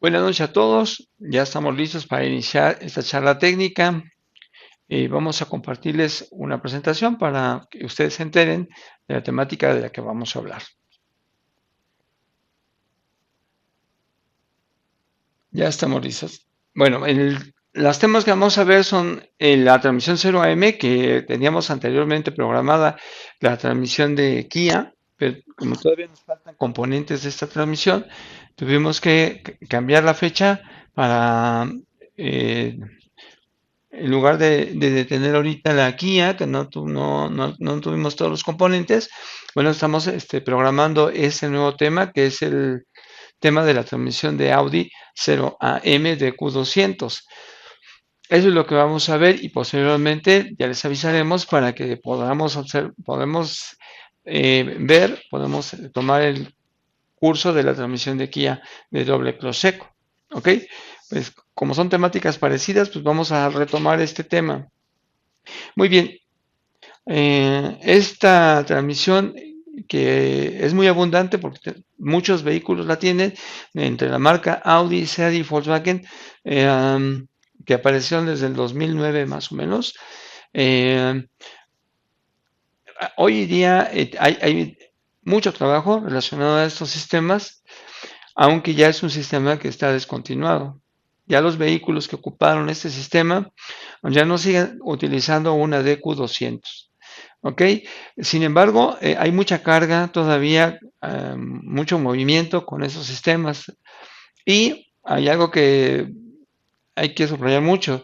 Buenas noches a todos, ya estamos listos para iniciar esta charla técnica y vamos a compartirles una presentación para que ustedes se enteren de la temática de la que vamos a hablar. Ya estamos listos. Bueno, los temas que vamos a ver son la transmisión 0AM que teníamos anteriormente programada, la transmisión de Kia, pero como todavía nos faltan componentes de esta transmisión, tuvimos que cambiar la fecha para eh, en lugar de tener ahorita la Kia, que no tuvimos todos los componentes, bueno, estamos programando ese nuevo tema, que es el tema de la transmisión de Audi 0AM de Q200. Eso es lo que vamos a ver y posteriormente ya les avisaremos para que podemos tomar el curso de la transmisión de Kia de doble clutch seco. ¿Ok? Pues como son temáticas parecidas, pues vamos a retomar este tema. Muy bien, esta transmisión que es muy abundante porque muchos vehículos la tienen, entre la marca Audi, Seat y Volkswagen, que aparecieron desde el 2009 más o menos. Hoy día hay mucho trabajo relacionado a estos sistemas, aunque ya es un sistema que está descontinuado. Ya los vehículos que ocuparon este sistema ya no siguen utilizando una DQ200. ¿Ok? Sin embargo, hay mucha carga todavía, mucho movimiento con esos sistemas. Y hay algo que hay que subrayar mucho.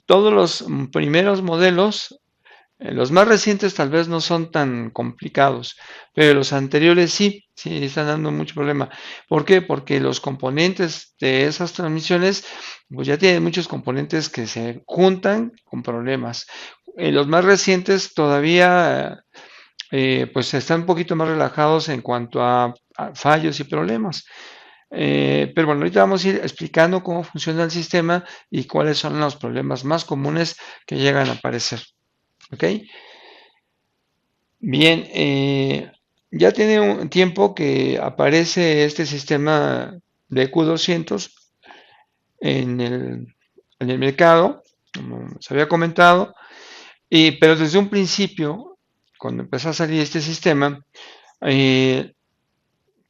Todos los primeros modelos, los más recientes tal vez no son tan complicados, pero los anteriores sí están dando mucho problema. ¿Por qué? Porque los componentes de esas transmisiones, pues ya tienen muchos componentes que se juntan con problemas. Los más recientes todavía, pues están un poquito más relajados en cuanto a fallos y problemas. Pero bueno, ahorita vamos a ir explicando cómo funciona el sistema y cuáles son los problemas más comunes que llegan a aparecer. ¿Ok? Bien, ya tiene un tiempo que aparece este sistema de Q200 en en el mercado, como se había comentado, pero desde un principio, cuando empezó a salir este sistema, eh,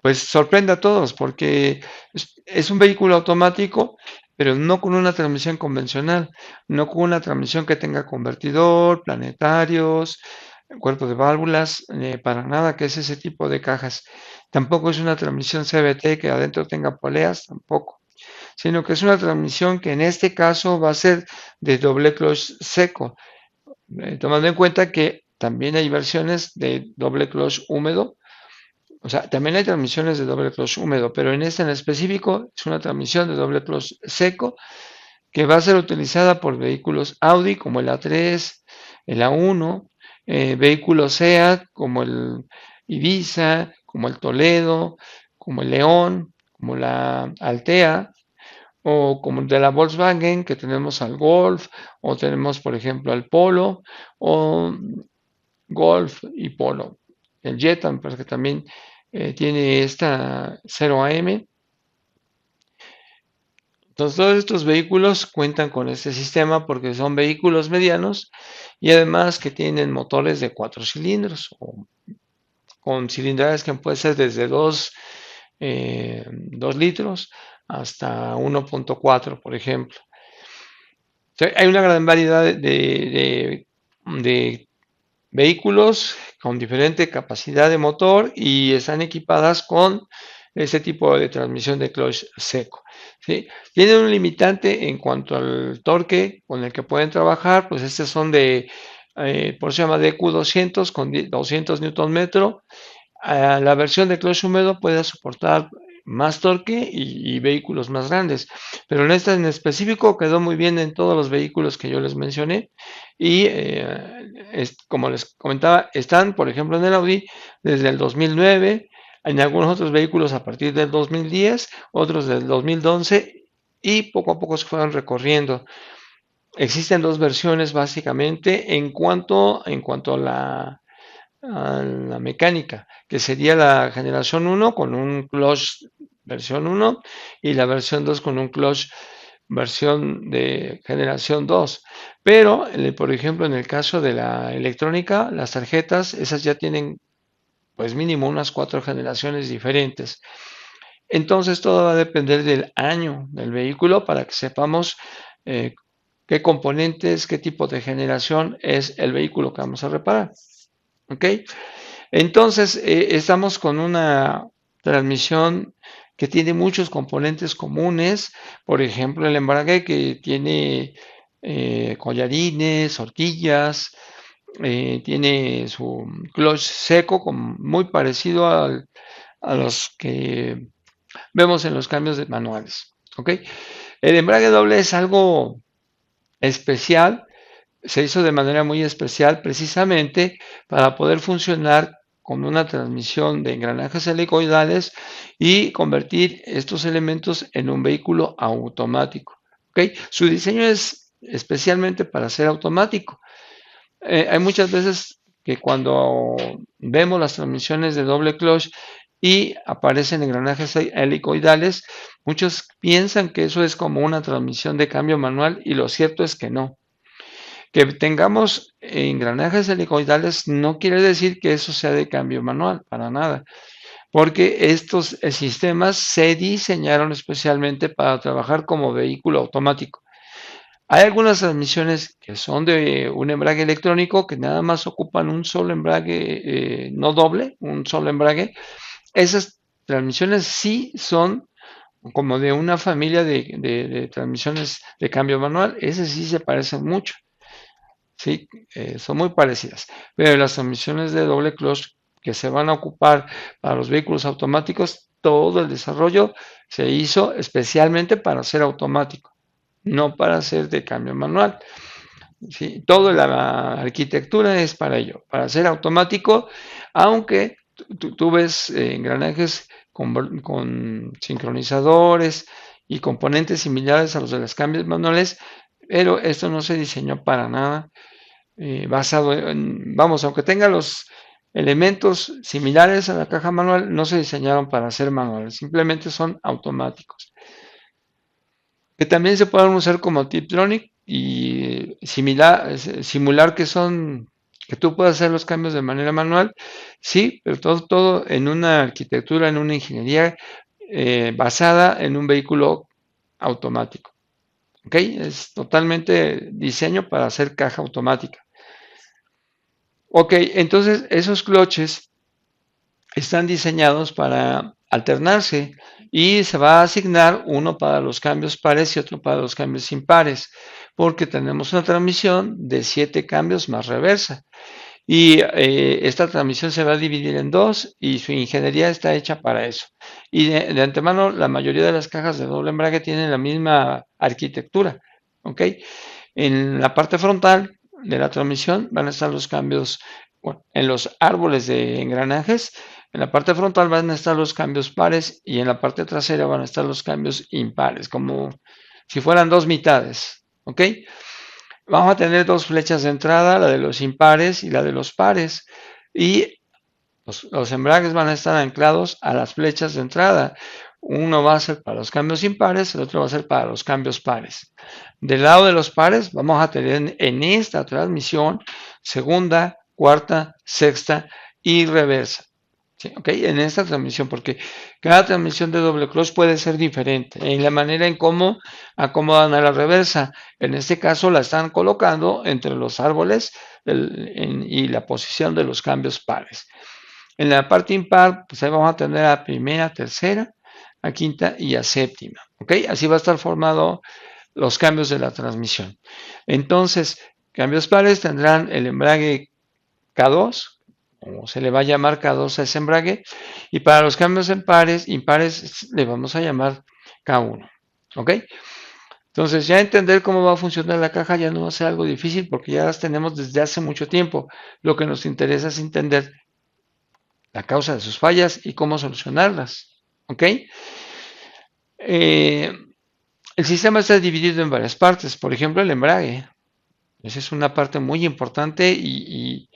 pues sorprende a todos porque es un vehículo automático, pero no con una transmisión convencional, no con una transmisión que tenga convertidor, planetarios, cuerpo de válvulas, para nada que es ese tipo de cajas. Tampoco es una transmisión CVT que adentro tenga poleas, tampoco, sino que es una transmisión que en este caso va a ser de doble clutch seco, tomando en cuenta que también hay versiones de doble clutch húmedo. O sea, también hay transmisiones de doble clutch húmedo, pero en esta en específico es una transmisión de doble clutch seco que va a ser utilizada por vehículos Audi como el A3, el A1, vehículos SEAT como el Ibiza, como el Toledo, como el León, como la Altea, o como el de la Volkswagen, que tenemos al Golf, o tenemos, por ejemplo, al Polo, o Golf y Polo. El Jetta, me parece que también tiene esta 0AM. Entonces, todos estos vehículos cuentan con este sistema porque son vehículos medianos y además que tienen motores de 4 cilindros o con cilindradas que pueden ser desde 2 litros hasta 1.4, por ejemplo. O sea, hay una gran variedad de vehículos con diferente capacidad de motor y están equipadas con ese tipo de transmisión de clutch seco. ¿Sí? Tienen un limitante en cuanto al torque con el que pueden trabajar, pues estos son por eso se llama DQ200 con 200 Newton metro. La versión de clutch húmedo puede soportar más torque y vehículos más grandes, pero en esta en específico quedó muy bien en todos los vehículos que yo les mencioné y como les comentaba, están por ejemplo en el Audi desde el 2009, en algunos otros vehículos a partir del 2010, otros del 2011 y poco a poco se fueron recorriendo. Existen dos versiones básicamente en cuanto a la mecánica, que sería la generación 1 con un clutch versión 1 y la versión 2 con un clutch versión de generación 2. Pero, por ejemplo, en el caso de la electrónica, las tarjetas, esas ya tienen pues mínimo unas 4 generaciones diferentes. Entonces todo va a depender del año del vehículo para que sepamos eh, qué componentes, qué tipo de generación es el vehículo que vamos a reparar. ¿Ok? Entonces estamos con una transmisión que tiene muchos componentes comunes, por ejemplo el embrague que tiene collarines, horquillas, tiene su clutch seco muy parecido a los que vemos en los cambios de manuales. ¿Ok? El embrague doble es algo especial, se hizo de manera muy especial precisamente para poder funcionar con una transmisión de engranajes helicoidales y convertir estos elementos en un vehículo automático. ¿Ok? Su diseño es especialmente para ser automático. Hay muchas veces que cuando vemos las transmisiones de doble clutch y aparecen engranajes helicoidales, muchos piensan que eso es como una transmisión de cambio manual y lo cierto es que no. Que tengamos engranajes helicoidales no quiere decir que eso sea de cambio manual, para nada, porque estos sistemas se diseñaron especialmente para trabajar como vehículo automático. Hay algunas transmisiones que son de un embrague electrónico que nada más ocupan un solo embrague, no doble, un solo embrague. Esas transmisiones sí son como de una familia de transmisiones de cambio manual. Esas sí se parecen mucho, sí, son muy parecidas. Pero las transmisiones de doble clutch que se van a ocupar para los vehículos automáticos, todo el desarrollo se hizo especialmente para ser automático, no para ser de cambio manual. ¿Sí? Toda la arquitectura es para ello, para ser automático, aunque tú ves engranajes con sincronizadores y componentes similares a los de los cambios manuales, pero esto no se diseñó para nada basado en, vamos, aunque tenga los elementos similares a la caja manual, no se diseñaron para ser manuales, simplemente son automáticos que también se pueden usar como Tiptronic y simular que tú puedas hacer los cambios de manera manual, sí, pero todo en una arquitectura, en una ingeniería basada en un vehículo automático. ¿Ok? Es totalmente diseño para hacer caja automática. Ok, entonces esos cloches están diseñados para alternarse y se va a asignar uno para los cambios pares y otro para los cambios impares, porque tenemos una transmisión de 7 cambios más reversa. Y esta transmisión se va a dividir en dos y su ingeniería está hecha para eso. Y de antemano, la mayoría de las cajas de doble embrague tienen la misma arquitectura. ¿Ok? En la parte frontal de la transmisión van a estar los cambios, bueno, en los árboles de engranajes. En la parte frontal van a estar los cambios pares y en la parte trasera van a estar los cambios impares, como si fueran dos mitades. ¿Ok? Vamos a tener dos flechas de entrada, la de los impares y la de los pares. Y los embragues van a estar anclados a las flechas de entrada. Uno va a ser para los cambios impares, el otro va a ser para los cambios pares. Del lado de los pares vamos a tener en esta transmisión segunda, cuarta, sexta y reversa. ¿Sí? ¿Okay? En esta transmisión, porque cada transmisión de doble clutch puede ser diferente en la manera en cómo acomodan a la reversa. En este caso la están colocando entre los árboles y la posición de los cambios pares. En la parte impar, pues ahí vamos a tener a primera, tercera, a quinta y a séptima. ¿Ok? Así va a estar formado los cambios de la transmisión. Entonces, cambios pares tendrán el embrague K2, o se le va a llamar K2 a ese embrague, y para los cambios en impares le vamos a llamar K1. ¿Ok? Entonces, ya entender cómo va a funcionar la caja ya no va a ser algo difícil porque ya las tenemos desde hace mucho tiempo. Lo que nos interesa es entender la causa de sus fallas y cómo solucionarlas. ¿Ok? Eh, el sistema está dividido en varias partes. Por ejemplo, el embrague. Esa es una parte muy importante y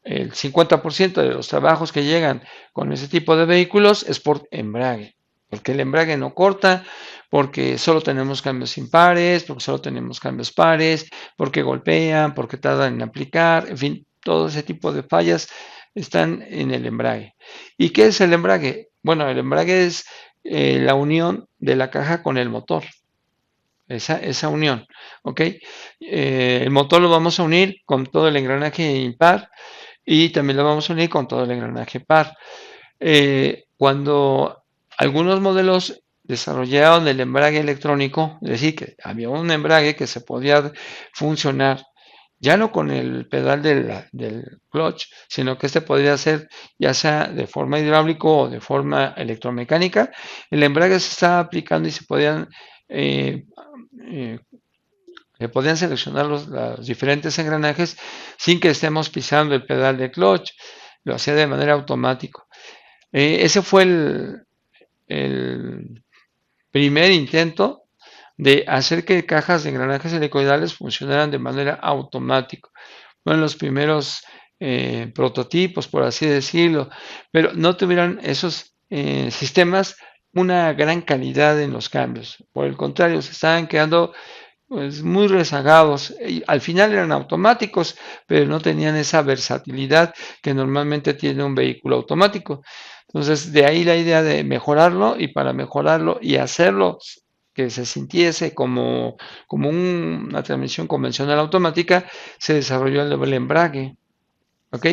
el 50% de los trabajos que llegan con ese tipo de vehículos es por embrague. porque el embrague no corta, porque solo tenemos cambios impares, porque solo tenemos cambios pares, porque golpean, porque tardan en aplicar, en fin, todo ese tipo de fallas están en el embrague. ¿Y qué es el embrague? Bueno, el embrague es la unión de la caja con el motor, esa unión, ¿ok? El motor lo vamos a unir con todo el engranaje impar y también lo vamos a unir con todo el engranaje par. Cuando algunos modelos desarrollaron el embrague electrónico, es decir, que había un embrague que se podía funcionar ya no con el pedal del clutch, sino que este podría ser ya sea de forma hidráulica o de forma electromecánica. El embrague se estaba aplicando y eh, eh, se podían seleccionar los diferentes engranajes sin que estemos pisando el pedal de clutch. Lo hacía de manera automática. Ese fue el primer intento de hacer que cajas de engranajes helicoidales funcionaran de manera automática. Fueron los primeros prototipos, por así decirlo, pero no tuvieron esos sistemas una gran calidad en los cambios. Por el contrario, se estaban quedando pues, muy rezagados. Y al final eran automáticos, pero no tenían esa versatilidad que normalmente tiene un vehículo automático. Entonces, de ahí la idea de mejorarlo y para mejorarlo y hacerlo que se sintiese como una transmisión convencional automática, se desarrolló el doble embrague. ¿Ok?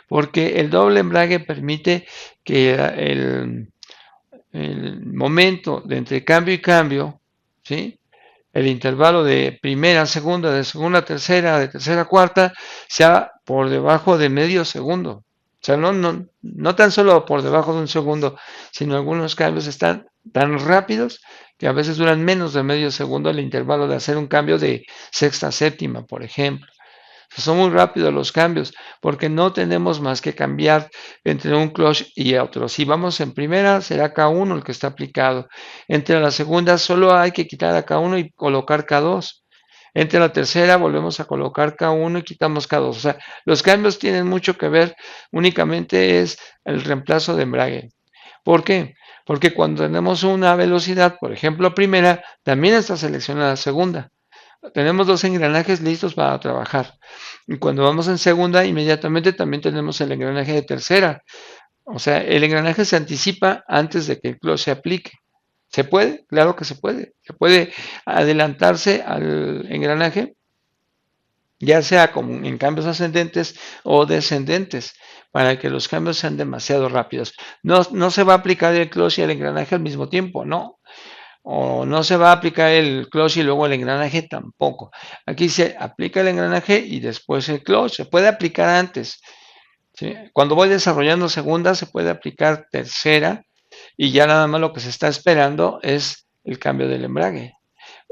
Porque el doble embrague permite que el momento de entre cambio y cambio, ¿sí? El intervalo de primera a segunda, de segunda a tercera, de tercera a cuarta, sea por debajo de medio segundo. O sea, no tan solo por debajo de un segundo, sino algunos cambios están tan rápidos que a veces duran menos de medio segundo el intervalo de hacer un cambio de sexta a séptima, por ejemplo. Son muy rápidos los cambios porque no tenemos más que cambiar entre un clutch y otro. Si vamos en primera, será K1 el que está aplicado. Entre la segunda, solo hay que quitar a K1 y colocar K2. Entre la tercera, volvemos a colocar K1 y quitamos K2. O sea, los cambios tienen mucho que ver, únicamente es el reemplazo de embrague. ¿Por qué? Porque cuando tenemos una velocidad, por ejemplo, primera, también está seleccionada segunda. Tenemos dos engranajes listos para trabajar. Y cuando vamos en segunda, inmediatamente también tenemos el engranaje de tercera. O sea, el engranaje se anticipa antes de que el clutch se aplique. ¿Se puede? Claro que se puede. Se puede adelantarse al engranaje, ya sea como en cambios ascendentes o descendentes, para que los cambios sean demasiado rápidos. No se va a aplicar el clutch y el engranaje al mismo tiempo, no. O no se va a aplicar el clutch y luego el engranaje tampoco. Aquí se aplica el engranaje y después el clutch. Se puede aplicar antes. ¿Sí? Cuando voy desarrollando segunda, se puede aplicar tercera y ya nada más lo que se está esperando es el cambio del embrague.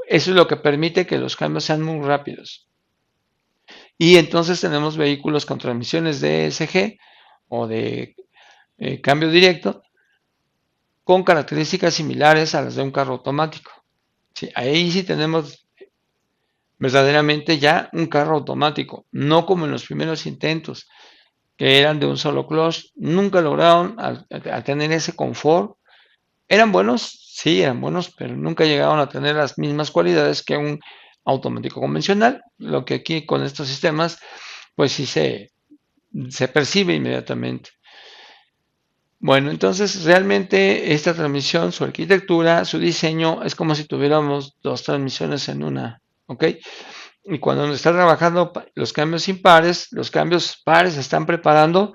Eso es lo que permite que los cambios sean muy rápidos. Y entonces tenemos vehículos con transmisiones DSG o de cambio directo con características similares a las de un carro automático. Sí, ahí sí tenemos verdaderamente ya un carro automático, no como en los primeros intentos, que eran de un solo clutch, nunca lograron a tener ese confort. ¿Eran buenos? Sí, eran buenos, pero nunca llegaron a tener las mismas cualidades que un automático convencional, lo que aquí con estos sistemas, pues sí se percibe inmediatamente. Bueno, entonces realmente esta transmisión, su arquitectura, su diseño, es como si tuviéramos dos transmisiones en una, ¿ok? Y cuando está trabajando los cambios impares, los cambios pares se están preparando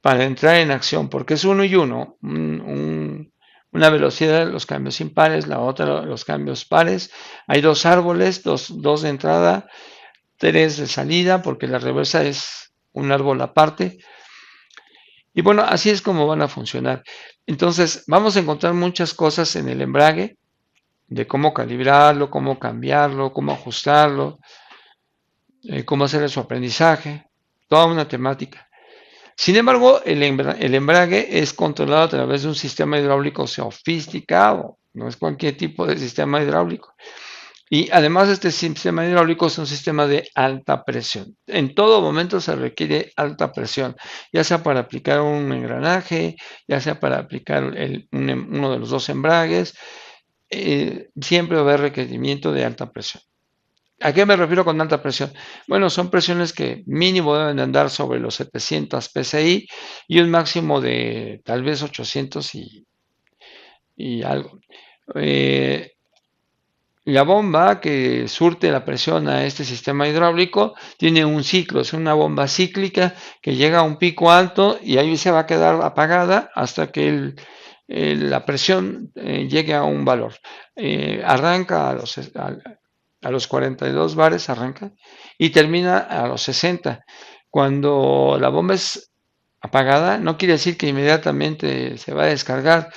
para entrar en acción, porque es uno y uno, una velocidad de los cambios impares, la otra los cambios pares. Hay dos árboles, dos de entrada, tres de salida, porque la reversa es un árbol aparte. Y bueno, así es como van a funcionar. Entonces, vamos a encontrar muchas cosas en el embrague, de cómo calibrarlo, cómo cambiarlo, cómo ajustarlo, cómo hacer su aprendizaje, toda una temática. Sin embargo, el embrague es controlado a través de un sistema hidráulico sofisticado, no es cualquier tipo de sistema hidráulico. Y además este sistema hidráulico es un sistema de alta presión. En todo momento se requiere alta presión, ya sea para aplicar un engranaje, ya sea para aplicar uno de los dos embragues, siempre va a haber requerimiento de alta presión. ¿A qué me refiero con alta presión? Bueno, son presiones que mínimo deben de andar sobre los 700 psi y un máximo de tal vez 800 y algo. Eh, la bomba que surte la presión a este sistema hidráulico tiene un ciclo, es una bomba cíclica que llega a un pico alto y ahí se va a quedar apagada hasta que la presión llegue a un valor. Arranca a los 42 bares, arranca y termina a los 60. Cuando la bomba es apagada, no quiere decir que inmediatamente se va a descargar.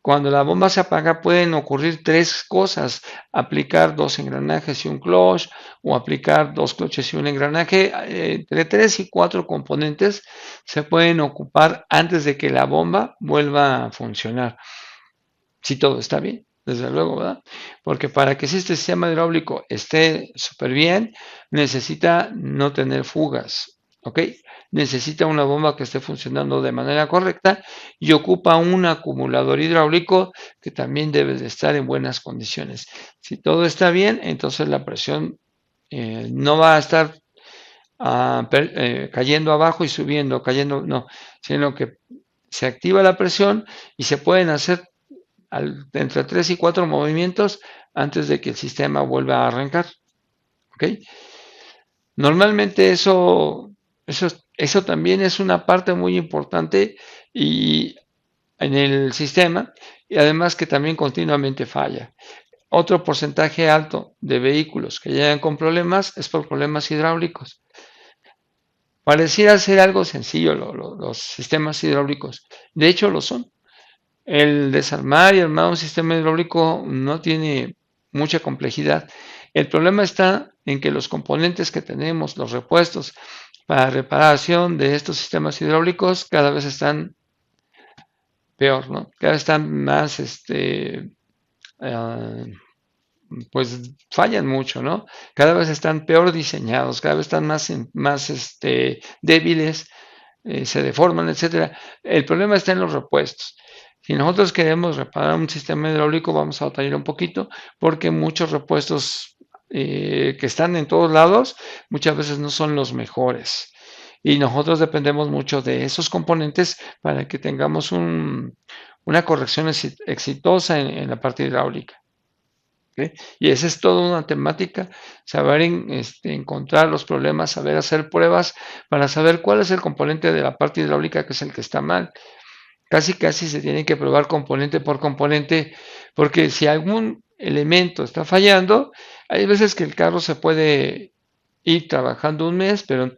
Cuando la bomba se apaga pueden ocurrir tres cosas: aplicar dos engranajes y un clutch, o aplicar dos clutches y un engranaje. Entre tres y cuatro componentes se pueden ocupar antes de que la bomba vuelva a funcionar, si todo está bien, desde luego, ¿verdad? Porque para que este sistema hidráulico esté súper bien, necesita no tener fugas, ¿ok? Necesita una bomba que esté funcionando de manera correcta y ocupa un acumulador hidráulico que también debe de estar en buenas condiciones. Si todo está bien, entonces la presión no va a estar cayendo abajo y subiendo, cayendo, no, sino que se activa la presión y se pueden hacer entre 3 y 4 movimientos antes de que el sistema vuelva a arrancar. ¿Okay? Normalmente eso también es una parte muy importante y en el sistema, y además que también continuamente falla. Otro porcentaje alto de vehículos que llegan con problemas es por problemas hidráulicos. Pareciera ser algo sencillo los sistemas hidráulicos. De hecho, lo son. El desarmar y armar un sistema hidráulico no tiene mucha complejidad. El problema está en que los componentes que tenemos, los repuestos para reparación de estos sistemas hidráulicos, cada vez están peor, ¿no? Cada vez están más, uh, pues fallan mucho, ¿no? Cada vez están peor diseñados, cada vez están más débiles, se deforman, etcétera. El problema está en los repuestos. Si nosotros queremos reparar un sistema hidráulico, vamos a batallar un poquito, porque muchos repuestos que están en todos lados muchas veces no son los mejores. Y nosotros dependemos mucho de esos componentes para que tengamos una corrección exitosa en la parte hidráulica. ¿Okay? Y esa es toda una temática, saber encontrar los problemas, saber hacer pruebas para saber cuál es el componente de la parte hidráulica que es el que está mal. Casi se tiene que probar componente por componente, porque si algún elemento está fallando, hay veces que el carro se puede ir trabajando un mes, pero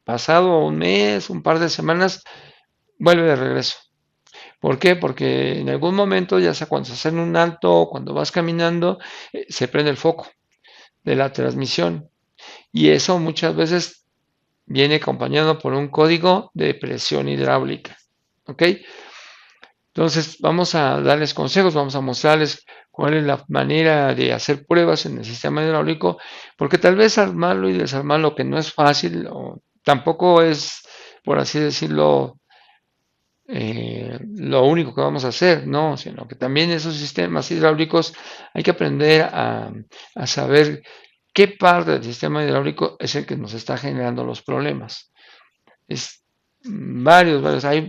pasado un mes, un par de semanas, vuelve de regreso. ¿Por qué? Porque en algún momento, ya sea cuando se hace un alto o cuando vas caminando, se prende el foco de la transmisión. Y eso muchas veces viene acompañado por un código de presión hidráulica. ¿Ok? Entonces vamos a darles consejos, vamos a mostrarles cuál es la manera de hacer pruebas en el sistema hidráulico, porque tal vez armarlo y desarmarlo, que no es fácil, o tampoco es, por así decirlo, lo único que vamos a hacer, no, sino que también esos sistemas hidráulicos hay que aprender a saber qué parte del sistema hidráulico es el que nos está generando los problemas. Es varios, hay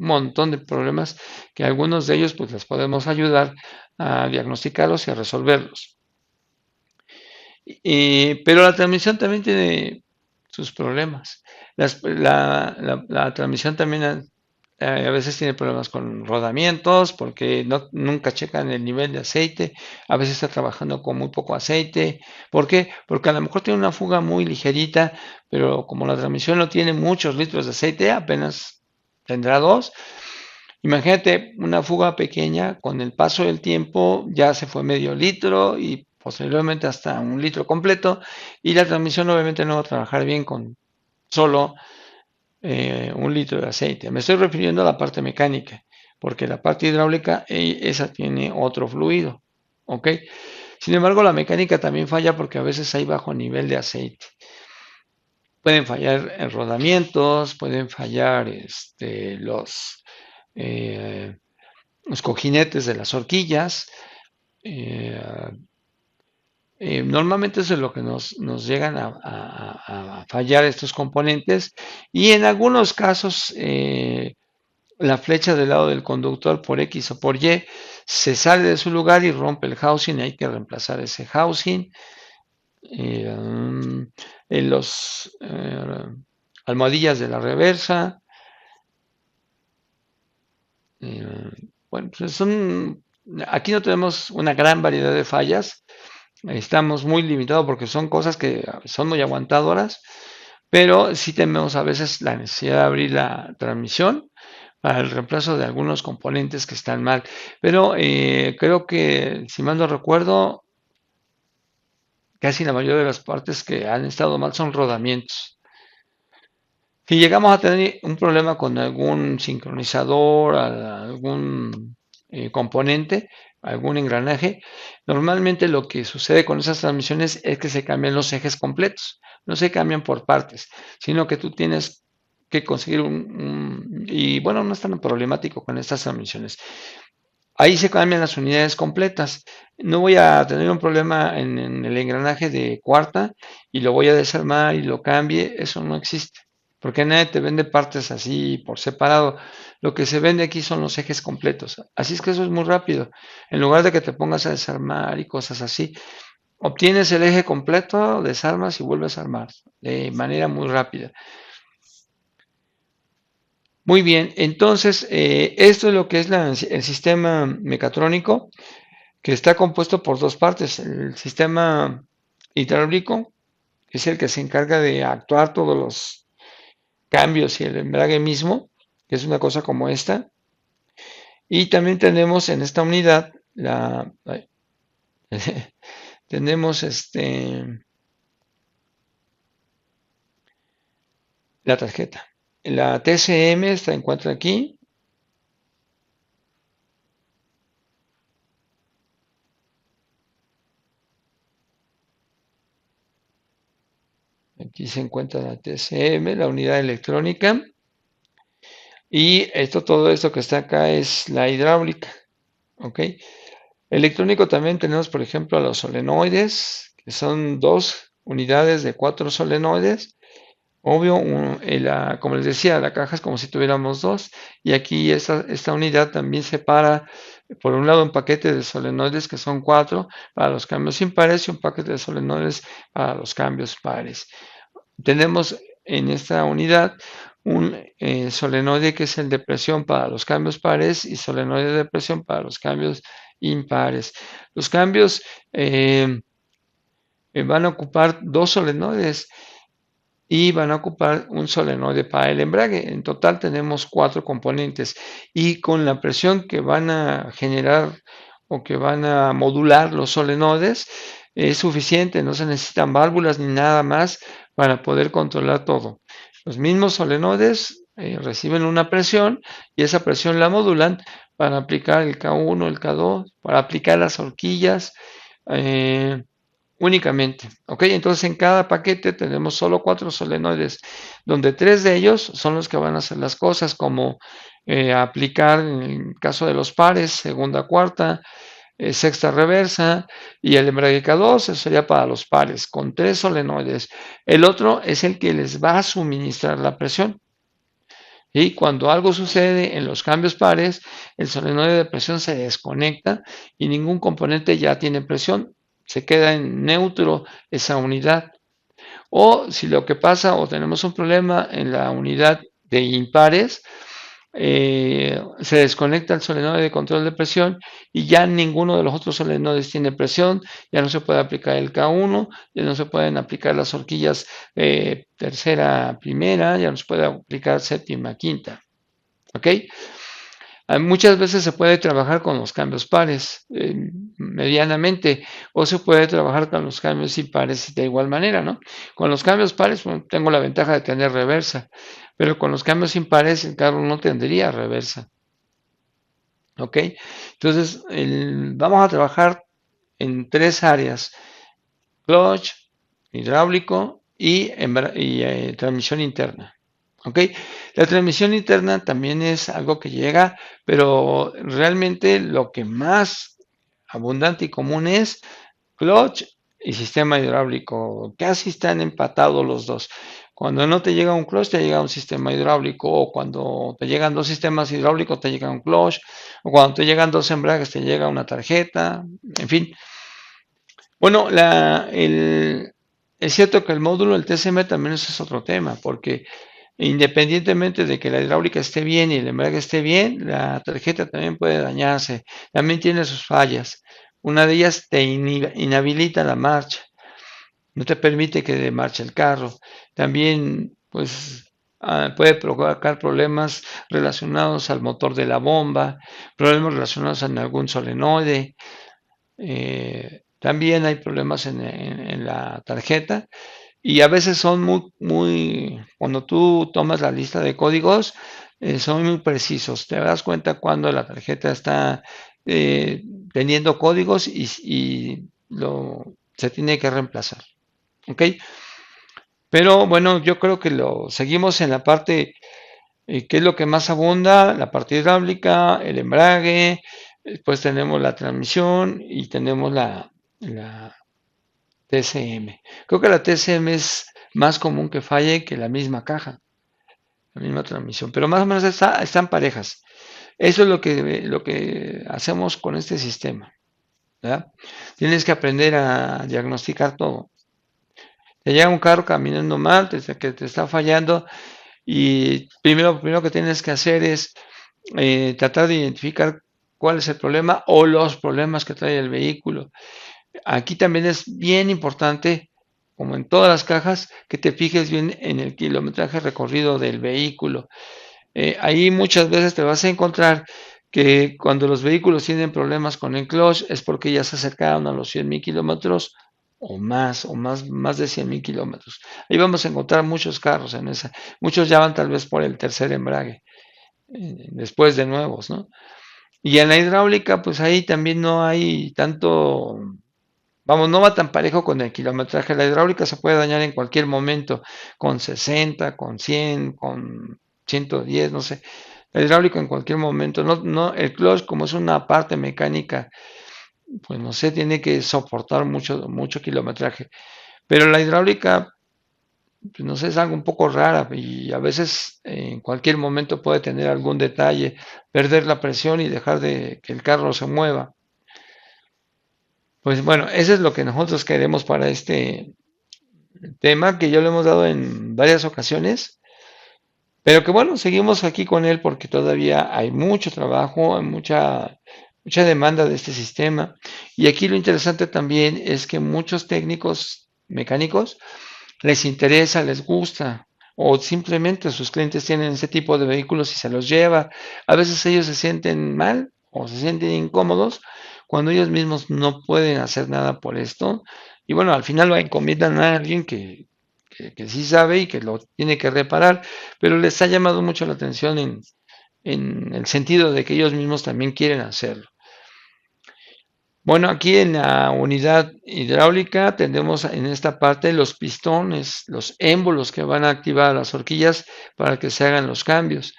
un montón de problemas que algunos de ellos pues les podemos ayudar a diagnosticarlos y a resolverlos. Pero la transmisión también tiene sus problemas. La transmisión también a veces tiene problemas con rodamientos porque nunca checan el nivel de aceite, a veces está trabajando con muy poco aceite. ¿Por qué? Porque a lo mejor tiene una fuga muy ligerita, pero como la transmisión no tiene muchos litros de aceite, apenas tendrá dos. Imagínate una fuga pequeña, con el paso del tiempo ya se fue medio litro y posteriormente hasta un litro completo, y la transmisión obviamente no va a trabajar bien con solo un litro de aceite. Me estoy refiriendo a la parte mecánica, porque la parte hidráulica, esa tiene otro fluido, ¿ok? Sin embargo, la mecánica también falla porque a veces hay bajo nivel de aceite. Pueden fallar rodamientos, pueden fallar eh, los cojinetes de las horquillas. eh, Normalmente eso es lo que nos llegan a fallar estos componentes, y en algunos casos la flecha del lado del conductor por X o por Y se sale de su lugar y rompe el housing, y hay que reemplazar ese housing. En los almohadillas de la reversa. eh, bueno, pues aquí no tenemos una gran variedad de fallas. Estamos muy limitados porque son cosas que son muy aguantadoras, pero sí tenemos a veces la necesidad de abrir la transmisión para el reemplazo de algunos componentes que están mal. Pero creo que, si mal no recuerdo, casi la mayoría de las partes que han estado mal son rodamientos. Si llegamos a tener un problema con algún sincronizador, algún componente, algún engranaje, normalmente lo que sucede con esas transmisiones es que se cambian los ejes completos, no se cambian por partes, sino que tú tienes que conseguir y bueno, no es tan problemático con estas transmisiones. Ahí se cambian las unidades completas. No voy a tener un problema en el engranaje de cuarta y lo voy a desarmar y lo cambie, eso no existe, porque nadie te vende partes así por separado. Lo que se vende aquí son los ejes completos. Así es que eso es muy rápido. En lugar de que te pongas a desarmar y cosas así, obtienes el eje completo, desarmas y vuelves a armar de manera muy rápida. Muy bien, entonces esto es lo que es el sistema mecatrónico, que está compuesto por dos partes: el sistema hidráulico, que es el que se encarga de actuar todos los cambios, y el embrague mismo, que es una cosa como esta. Y también tenemos en esta unidad tenemos la tarjeta. La TCM se encuentra aquí. Aquí se encuentra la TCM, la unidad electrónica. Y todo esto que está acá es la hidráulica. ¿Ok? Electrónico también tenemos, por ejemplo, los solenoides, que son dos unidades de 4 solenoides. Obvio, como les decía, la caja es como si tuviéramos dos, y aquí esta unidad también separa, por un lado, un paquete de solenoides que son 4 para los cambios impares y un paquete de solenoides para los cambios pares. Tenemos en esta unidad un solenoide que es el de presión para los cambios pares y solenoide de presión para los cambios impares. Los cambios van a ocupar dos solenoides y van a ocupar un solenoide para el embrague. En total tenemos 4 componentes, y con la presión que van a generar o que van a modular los solenoides es suficiente, no se necesitan válvulas ni nada más para poder controlar todo. Los mismos solenoides reciben una presión, y esa presión la modulan para aplicar el K1, el K2, para aplicar las horquillas, eh, únicamente. ¿Ok? Entonces en cada paquete tenemos solo 4 solenoides, donde 3 de ellos son los que van a hacer las cosas, como aplicar, en el caso de los pares, segunda, cuarta, sexta, reversa, y el embrague K2 sería para los pares, con 3 solenoides. El otro es el que les va a suministrar la presión. Y cuando algo sucede en los cambios pares, el solenoide de presión se desconecta y ningún componente ya tiene presión, se queda en neutro esa unidad. O si lo que pasa, o tenemos un problema en la unidad de impares, se desconecta el solenoide de control de presión y ya ninguno de los otros solenoides tiene presión, ya no se puede aplicar el K1, ya no se pueden aplicar las horquillas tercera, primera, ya no se puede aplicar séptima, quinta. ¿Ok? Muchas veces se puede trabajar con los cambios pares medianamente, o se puede trabajar con los cambios impares de igual manera, ¿no? Con los cambios pares, bueno, tengo la ventaja de tener reversa, pero con los cambios impares el carro no tendría reversa. ¿Ok? Entonces, vamos a trabajar en tres áreas: clutch, hidráulico y transmisión interna. ¿Ok? La transmisión interna también es algo que llega, pero realmente lo que más abundante y común es clutch y sistema hidráulico. Casi están empatados los dos. Cuando no te llega un clutch, te llega un sistema hidráulico, o cuando te llegan dos sistemas hidráulicos, te llega un clutch, o cuando te llegan dos embragues, te llega una tarjeta, en fin. Bueno, es cierto que el módulo, el TCM, también ese es otro tema, porque independientemente de que la hidráulica esté bien y el embrague esté bien, la tarjeta también puede dañarse, también tiene sus fallas. Una de ellas te inhabilita la marcha, no te permite que marche el carro. También, pues, puede provocar problemas relacionados al motor de la bomba, problemas relacionados en algún solenoide. También hay problemas en la tarjeta y a veces son cuando tú tomas la lista de códigos, son muy precisos. Te das cuenta cuando la tarjeta está eh, teniendo códigos y se tiene que reemplazar. ¿Ok? Pero bueno, yo creo que lo seguimos en la parte, ¿qué es lo que más abunda? La parte hidráulica, el embrague, después tenemos la transmisión y tenemos la TCM. Creo que la TCM es más común que falle que la misma caja, la misma transmisión, pero más o menos están parejas. Eso es lo que hacemos con este sistema, ¿verdad? Tienes que aprender a diagnosticar todo. Te llega un carro caminando mal, que te está fallando, y primero que tienes que hacer es tratar de identificar cuál es el problema o los problemas que trae el vehículo. Aquí también es bien importante, como en todas las cajas, que te fijes bien en el kilometraje recorrido del vehículo. Ahí muchas veces te vas a encontrar que cuando los vehículos tienen problemas con el clutch es porque ya se acercaron a los 100,000 kilómetros o más de 100,000 kilómetros. Ahí vamos a encontrar muchos carros en esa. Muchos ya van tal vez por el tercer embrague, después de nuevos, ¿no? Y en la hidráulica, pues ahí también no hay tanto. Vamos, no va tan parejo con el kilometraje. La hidráulica se puede dañar en cualquier momento, con 60, con 100, con 110, no sé. El hidráulico en cualquier momento. No, no, el clutch, como es una parte mecánica, pues no sé, tiene que soportar mucho, mucho kilometraje. Pero la hidráulica, pues no sé, es algo un poco rara y a veces en cualquier momento puede tener algún detalle, perder la presión y dejar de que el carro se mueva. Pues bueno, eso es lo que nosotros queremos para este tema, que ya lo hemos dado en varias ocasiones, pero que bueno, seguimos aquí con él porque todavía hay mucho trabajo, hay mucha demanda de este sistema. Y aquí lo interesante también es que muchos técnicos mecánicos les interesa, les gusta, o simplemente sus clientes tienen ese tipo de vehículos y se los lleva. A veces ellos se sienten mal o se sienten incómodos cuando ellos mismos no pueden hacer nada por esto. Y bueno, al final lo encomiendan a alguien que sí sabe y que lo tiene que reparar, pero les ha llamado mucho la atención en el sentido de que ellos mismos también quieren hacerlo. Bueno, aquí en la unidad hidráulica tenemos en esta parte los pistones, los émbolos que van a activar las horquillas para que se hagan los cambios.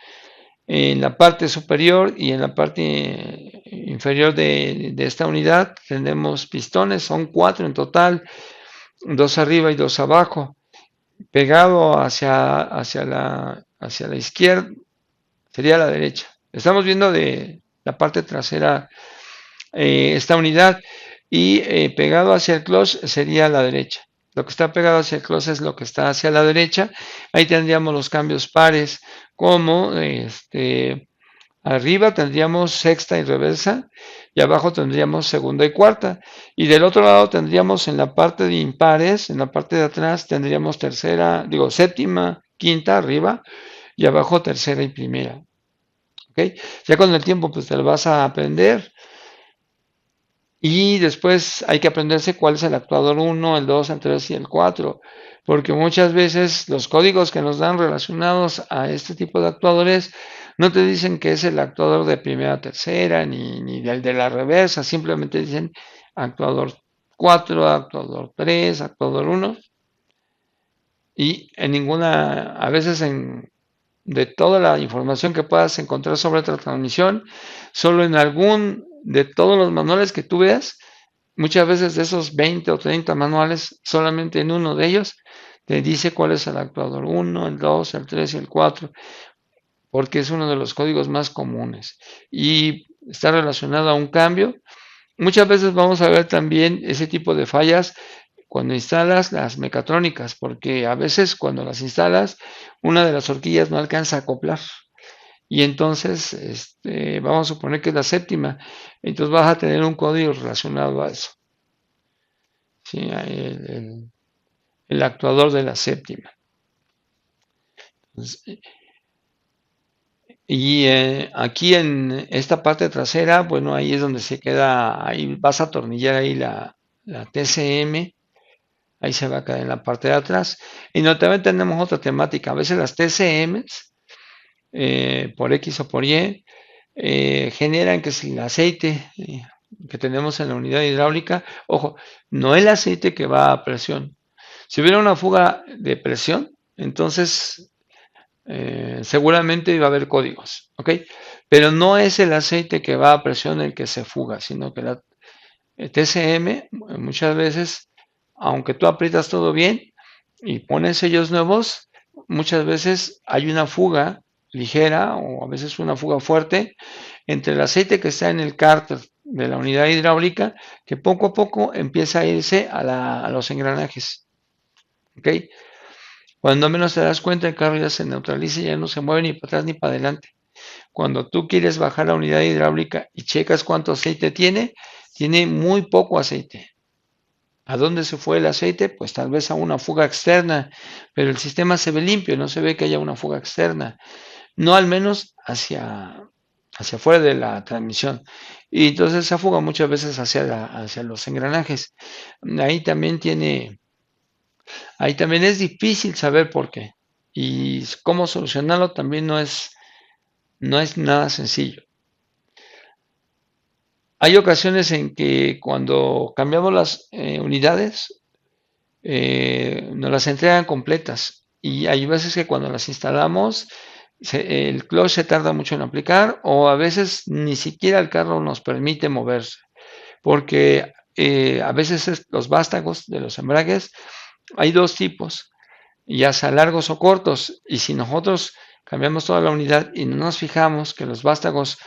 En la parte superior y en la parte inferior de esta unidad tenemos pistones, son 4 en total, 2 arriba y 2 abajo. Pegado hacia la izquierda sería la derecha. Estamos viendo de la parte trasera esta unidad y pegado hacia el close sería la derecha. Lo que está pegado hacia el close es lo que está hacia la derecha. Ahí tendríamos los cambios pares, como arriba tendríamos sexta y reversa y abajo tendríamos segunda y cuarta. Y del otro lado tendríamos en la parte de impares, en la parte de atrás tendríamos séptima, quinta arriba y abajo tercera y primera. ¿Okay? Ya con el tiempo pues te lo vas a aprender. Y después hay que aprenderse cuál es el actuador 1, el 2, el 3 y el 4, porque muchas veces los códigos que nos dan relacionados a este tipo de actuadores no te dicen que es el actuador de primera a tercera, ni del de la reversa, simplemente dicen actuador 4, actuador 3, actuador 1, y en ninguna, a veces de toda la información que puedas encontrar sobre otra transmisión, solo en algún de todos los manuales que tú veas, muchas veces de esos 20 o 30 manuales, solamente en uno de ellos te dice cuál es el actuador 1, el 2, el 3 y el 4, porque es uno de los códigos más comunes y está relacionado a un cambio. Muchas veces vamos a ver también ese tipo de fallas cuando instalas las mecatrónicas, porque a veces cuando las instalas, una de las horquillas no alcanza a acoplar. Y entonces, vamos a suponer que es la séptima, entonces vas a tener un código relacionado a eso. ¿Sí? El actuador de la séptima. Entonces, y aquí en esta parte trasera, bueno, ahí es donde se queda, ahí vas a atornillar ahí la TCM, ahí se va a quedar en la parte de atrás. Y no, también tenemos otra temática, a veces las TCMs, por X o por Y, generan que si el aceite que tenemos en la unidad hidráulica, ojo, no el aceite que va a presión. Si hubiera una fuga de presión, entonces seguramente iba a haber códigos, ¿ok? Pero no es el aceite que va a presión el que se fuga, sino que la TCM muchas veces, aunque tú aprietas todo bien y pones sellos nuevos, muchas veces hay una fuga ligera o a veces una fuga fuerte entre el aceite que está en el cárter de la unidad hidráulica que poco a poco empieza a irse a los engranajes, ¿ok? Cuando menos te das cuenta, el carro ya se neutraliza y ya no se mueve ni para atrás ni para adelante. Cuando tú quieres bajar la unidad hidráulica y checas cuánto aceite tiene muy poco aceite. ¿A dónde se fue el aceite? Pues tal vez a una fuga externa, pero el sistema se ve limpio, no se ve que haya una fuga externa, no al menos hacia afuera de la transmisión. Y entonces esa fuga muchas veces hacia los engranajes. Ahí también ahí también es difícil saber por qué. Y cómo solucionarlo también no es nada sencillo. Hay ocasiones en que cuando cambiamos las unidades, nos las entregan completas. Y hay veces que cuando las instalamos, el clutch se tarda mucho en aplicar o a veces ni siquiera el carro nos permite moverse. Porque a veces los vástagos de los embragues hay dos tipos, ya sea largos o cortos. Y si nosotros cambiamos toda la unidad y no nos fijamos que los vástagos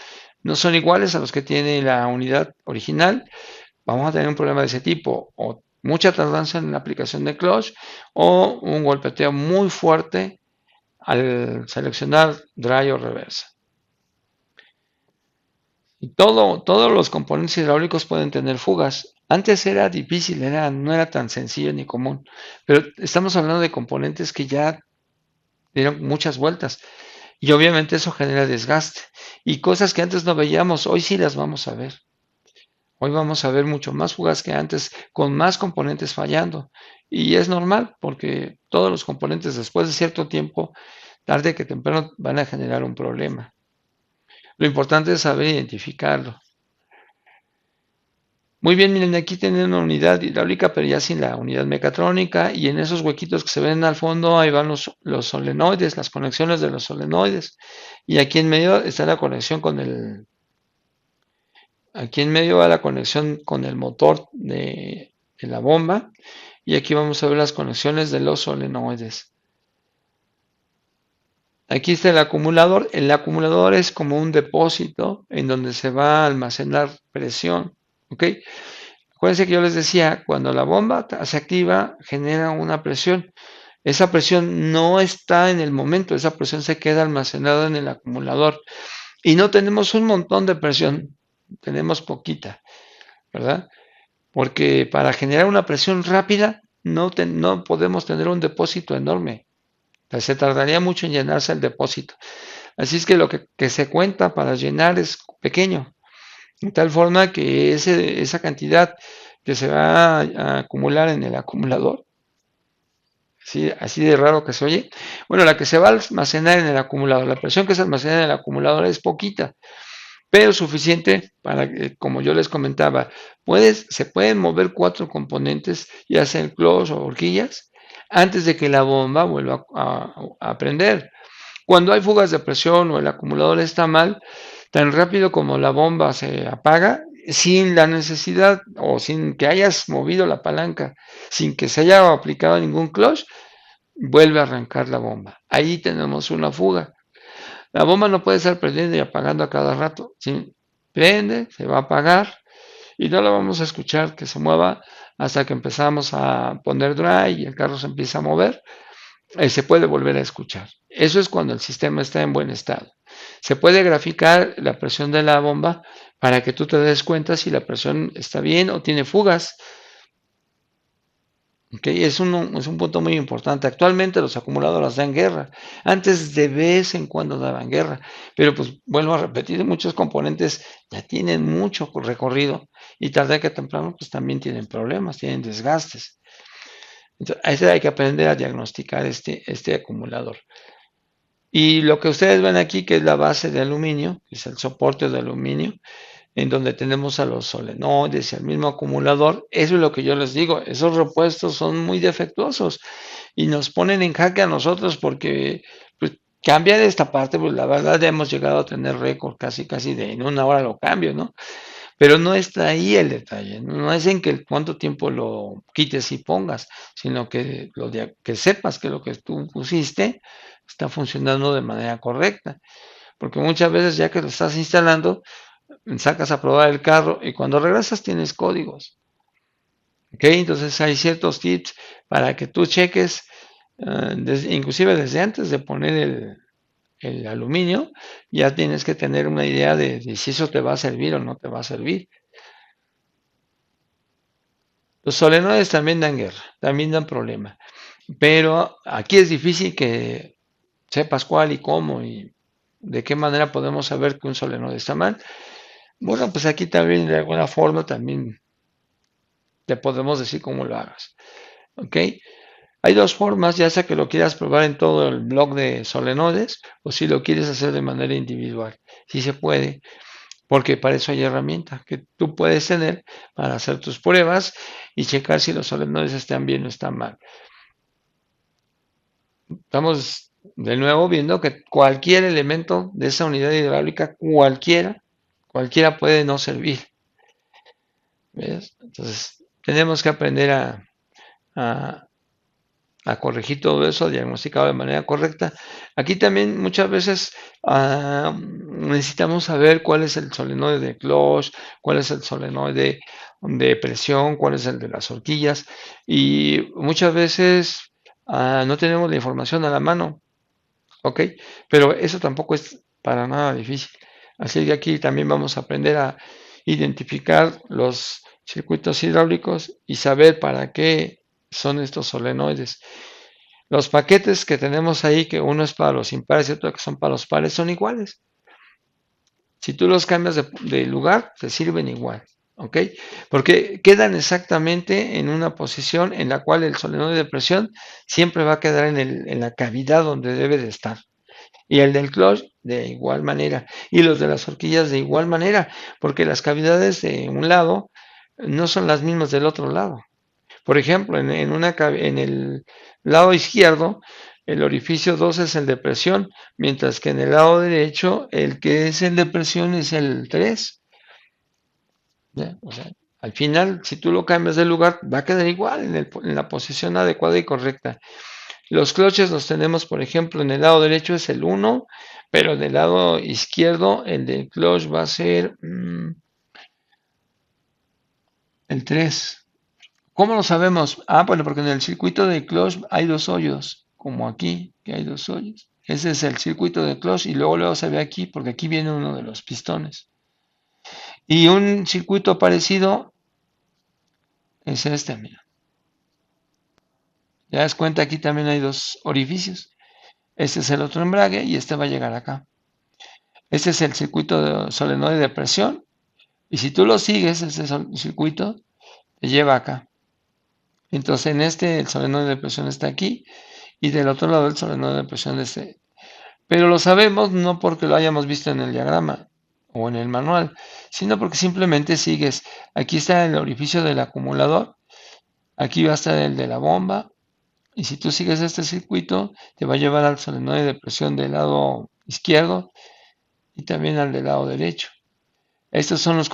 no son iguales a los que tiene la unidad original, vamos a tener un problema de ese tipo, o mucha tardanza en la aplicación de clutch, o un golpeteo muy fuerte al seleccionar dry o reversa. Y todos los componentes hidráulicos pueden tener fugas. Antes era difícil, no era tan sencillo ni común, pero estamos hablando de componentes que ya dieron muchas vueltas y obviamente eso genera desgaste y cosas que antes no veíamos, hoy sí las vamos a ver. Hoy vamos a ver mucho más fugas que antes, con más componentes fallando. Y es normal, porque todos los componentes después de cierto tiempo, tarde que temprano, van a generar un problema. Lo importante es saber identificarlo. Muy bien, miren, aquí tienen una unidad hidráulica, pero ya sin la unidad mecatrónica, y en esos huequitos que se ven al fondo, ahí van los solenoides, las conexiones de los solenoides. Y aquí en medio está la conexión aquí en medio va la conexión con el motor de la bomba. Y aquí vamos a ver las conexiones de los solenoides. Aquí está el acumulador. El acumulador es como un depósito en donde se va a almacenar presión. ¿Ok? Acuérdense que yo les decía, cuando la bomba se activa, genera una presión. Esa presión no está en el momento, esa presión se queda almacenada en el acumulador. Y no tenemos un montón de presión, tenemos poquita, ¿verdad? Porque para generar una presión rápida no podemos tener un depósito enorme. Se tardaría mucho en llenarse el depósito. Así es que lo que se cuenta para llenar es pequeño, de tal forma que esa cantidad que se va a acumular en el acumulador, así de raro que se oye, bueno, la que se va a almacenar en el acumulador, la presión que se almacena en el acumulador es poquita, pero suficiente para que, como yo les comentaba, se pueden mover 4 componentes, ya sea el clutch o horquillas, antes de que la bomba vuelva a prender. Cuando hay fugas de presión o el acumulador está mal, tan rápido como la bomba se apaga, sin la necesidad o sin que hayas movido la palanca, sin que se haya aplicado ningún clutch, vuelve a arrancar la bomba. Ahí tenemos una fuga. La bomba no puede estar prendiendo y apagando a cada rato. ¿Sí? Prende, se va a apagar y no la vamos a escuchar que se mueva hasta que empezamos a poner dry y el carro se empieza a mover. Se puede volver a escuchar. Eso es cuando el sistema está en buen estado. Se puede graficar la presión de la bomba para que tú te des cuenta si la presión está bien o tiene fugas. Okay, es un punto muy importante. Actualmente los acumuladores dan guerra. Antes de vez en cuando daban guerra. Pero pues vuelvo a repetir, muchos componentes ya tienen mucho recorrido y tarde que temprano pues también tienen problemas, tienen desgastes. Entonces, hay que aprender a diagnosticar este acumulador. Y lo que ustedes ven aquí, que es la base de aluminio, que es el soporte de aluminio, en donde tenemos a los solenoides y al mismo acumulador, eso es lo que yo les digo, esos repuestos son muy defectuosos y nos ponen en jaque a nosotros porque pues, cambiar esta parte, pues la verdad hemos llegado a tener récord casi de en una hora lo cambio, ¿no? Pero no está ahí el detalle, no es en que cuánto tiempo lo quites y pongas, sino que, que sepas que lo que tú pusiste está funcionando de manera correcta. Porque muchas veces ya que lo estás instalando, sacas a probar el carro y cuando regresas tienes códigos. ¿Ok? Entonces hay ciertos tips para que tú cheques, inclusive desde antes de poner el aluminio, ya tienes que tener una idea de si eso te va a servir o no te va a servir. Los solenoides también dan guerra, también dan problema, pero aquí es difícil que sepas cuál y cómo y de qué manera podemos saber que un solenoide está mal. Bueno, pues aquí también de alguna forma también te podemos decir cómo lo hagas. ¿Ok? Hay dos formas, ya sea que lo quieras probar en todo el blog de solenoides o si lo quieres hacer de manera individual. Sí se puede, porque para eso hay herramientas que tú puedes tener para hacer tus pruebas y checar si los solenoides están bien o están mal. Estamos de nuevo viendo que cualquier elemento de esa unidad hidráulica, cualquiera puede no servir. ¿Ves? Entonces, tenemos que aprender a, a corregir todo eso, diagnosticado de manera correcta. Aquí también muchas veces necesitamos saber cuál es el solenoide de clutch, cuál es el solenoide de presión, cuál es el de las horquillas y muchas veces no tenemos la información a la mano, ¿ok? Pero eso tampoco es para nada difícil. Así que aquí también vamos a aprender a identificar los circuitos hidráulicos y saber para qué son estos solenoides. Los paquetes que tenemos ahí, que uno es para los impares y otro que son para los pares, son iguales. Si tú los cambias de lugar, te sirven igual. ¿Ok? Porque quedan exactamente en una posición en la cual el solenoide de presión siempre va a quedar en la cavidad donde debe de estar. Y el del clutch de igual manera. Y los de las horquillas de igual manera. Porque las cavidades de un lado no son las mismas del otro lado. Por ejemplo, en el lado izquierdo, el orificio 2 es el de presión, mientras que en el lado derecho, el que es el de presión es el 3. ¿Ya? O sea, al final, si tú lo cambias de lugar, va a quedar igual en la posición adecuada y correcta. Los cloches los tenemos, por ejemplo, en el lado derecho es el 1, pero del lado izquierdo el del clutch va a ser el 3. ¿Cómo lo sabemos? Bueno, porque en el circuito de clutch hay dos hoyos, como aquí, que hay dos hoyos. Ese es el circuito de clutch y luego se ve aquí, porque aquí viene uno de los pistones. Y un circuito parecido es este, mira. ¿Te das cuenta? Aquí también hay dos orificios. Este es el otro embrague y este va a llegar acá. Este es el circuito de solenoide de presión. Y si tú lo sigues, ese circuito te lleva acá. Entonces en este el solenoide de presión está aquí y del otro lado el solenoide de presión está. Pero lo sabemos no porque lo hayamos visto en el diagrama o en el manual, sino porque simplemente sigues. Aquí está el orificio del acumulador, aquí va a estar el de la bomba, y si tú sigues este circuito, te va a llevar al solenoide de presión del lado izquierdo y también al del lado derecho. Estos son los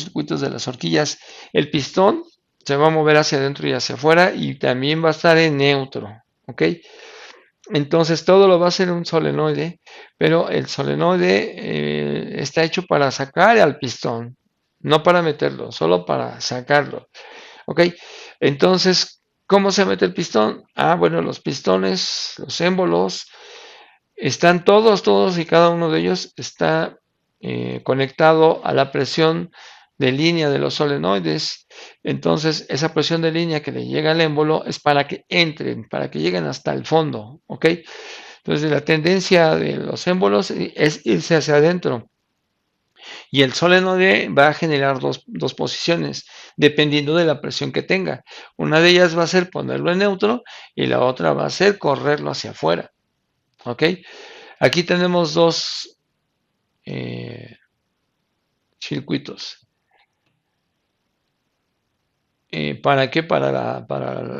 circuitos de las horquillas. El pistón se va a mover hacia adentro y hacia afuera y también va a estar en neutro, ¿ok? Entonces todo lo va a hacer un solenoide, pero el solenoide está hecho para sacar al pistón, no para meterlo, solo para sacarlo, ¿ok? Entonces, ¿cómo se mete el pistón? Ah, bueno, los pistones, los émbolos, están todos y cada uno de ellos está conectado a la presión de línea de los solenoides. Entonces, esa presión de línea que le llega al émbolo es para que entren, para que lleguen hasta el fondo, ¿ok? Entonces, la tendencia de los émbolos es irse hacia adentro. Y el solenoide va a generar dos posiciones, dependiendo de la presión que tenga. Una de ellas va a ser ponerlo en neutro y la otra va a ser correrlo hacia afuera, ¿ok? Aquí tenemos dos eh, circuitos. ¿Para qué? Para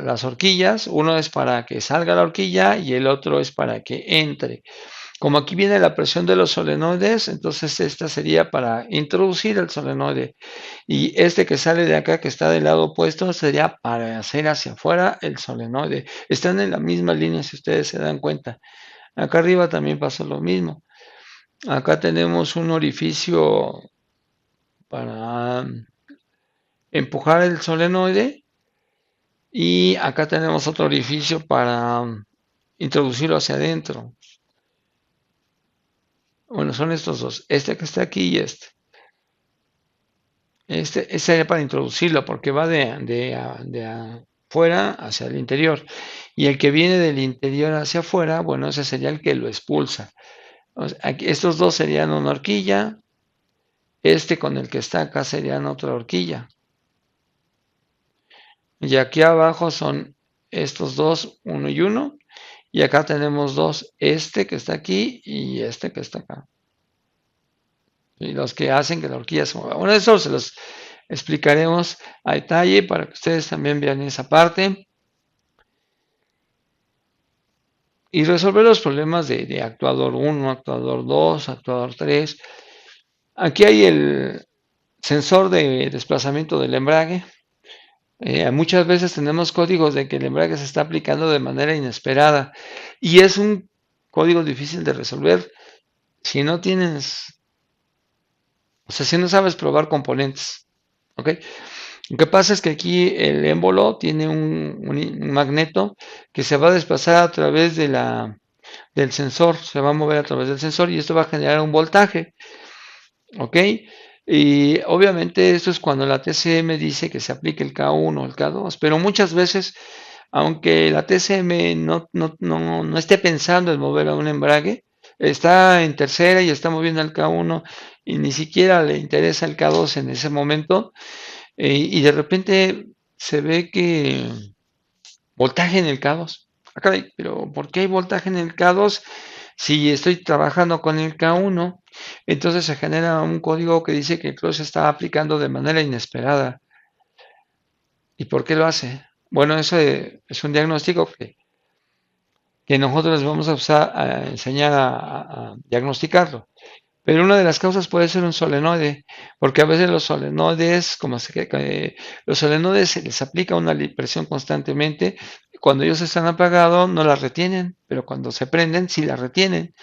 las horquillas. Uno es para que salga la horquilla y el otro es para que entre. Como aquí viene la presión de los solenoides, entonces esta sería para introducir el solenoide. Y este que sale de acá, que está del lado opuesto, sería para hacer hacia afuera el solenoide. Están en la misma línea si ustedes se dan cuenta. Acá arriba también pasa lo mismo. Acá tenemos un orificio para empujar el solenoide y acá tenemos otro orificio para introducirlo hacia adentro. Bueno, son estos dos, este que está aquí y este. Este sería para introducirlo porque va de afuera hacia el interior. Y el que viene del interior hacia afuera, bueno, ese sería el que lo expulsa. O sea, aquí, estos dos serían una horquilla, este con el que está acá serían otra horquilla. Y aquí abajo son estos dos, uno y uno. Y acá tenemos dos, este que está aquí y este que está acá. Y los que hacen que la horquilla se mueva. Bueno, eso se los explicaremos a detalle para que ustedes también vean esa parte. Y resolver los problemas de actuador 1, actuador 2, actuador 3. Aquí hay el sensor de desplazamiento del embrague. Muchas veces tenemos códigos de que el embrague se está aplicando de manera inesperada y es un código difícil de resolver si no tienes, o sea, si no sabes probar componentes, ¿ok? Lo que pasa es que aquí el émbolo tiene un magneto que se va a desplazar a través del sensor, se va a mover a través del sensor y esto va a generar un voltaje, ¿ok? Y obviamente esto es cuando la TCM dice que se aplique el K1 o el K2, pero muchas veces, aunque la TCM no esté pensando en mover a un embrague, está en tercera y está moviendo al K1 y ni siquiera le interesa el K2 en ese momento, y de repente se ve que voltaje en el K2. Ah, caray, pero ¿por qué hay voltaje en el K2 si estoy trabajando con el K1? Entonces se genera un código que dice que el clock se está aplicando de manera inesperada. ¿Y por qué lo hace? Bueno, eso es un diagnóstico que nosotros vamos a usar a enseñar a diagnosticarlo. Pero una de las causas puede ser un solenoide, porque a veces los solenoides, los solenoides se les aplica una presión constantemente. Cuando ellos están apagados no la retienen, pero cuando se prenden sí la retienen.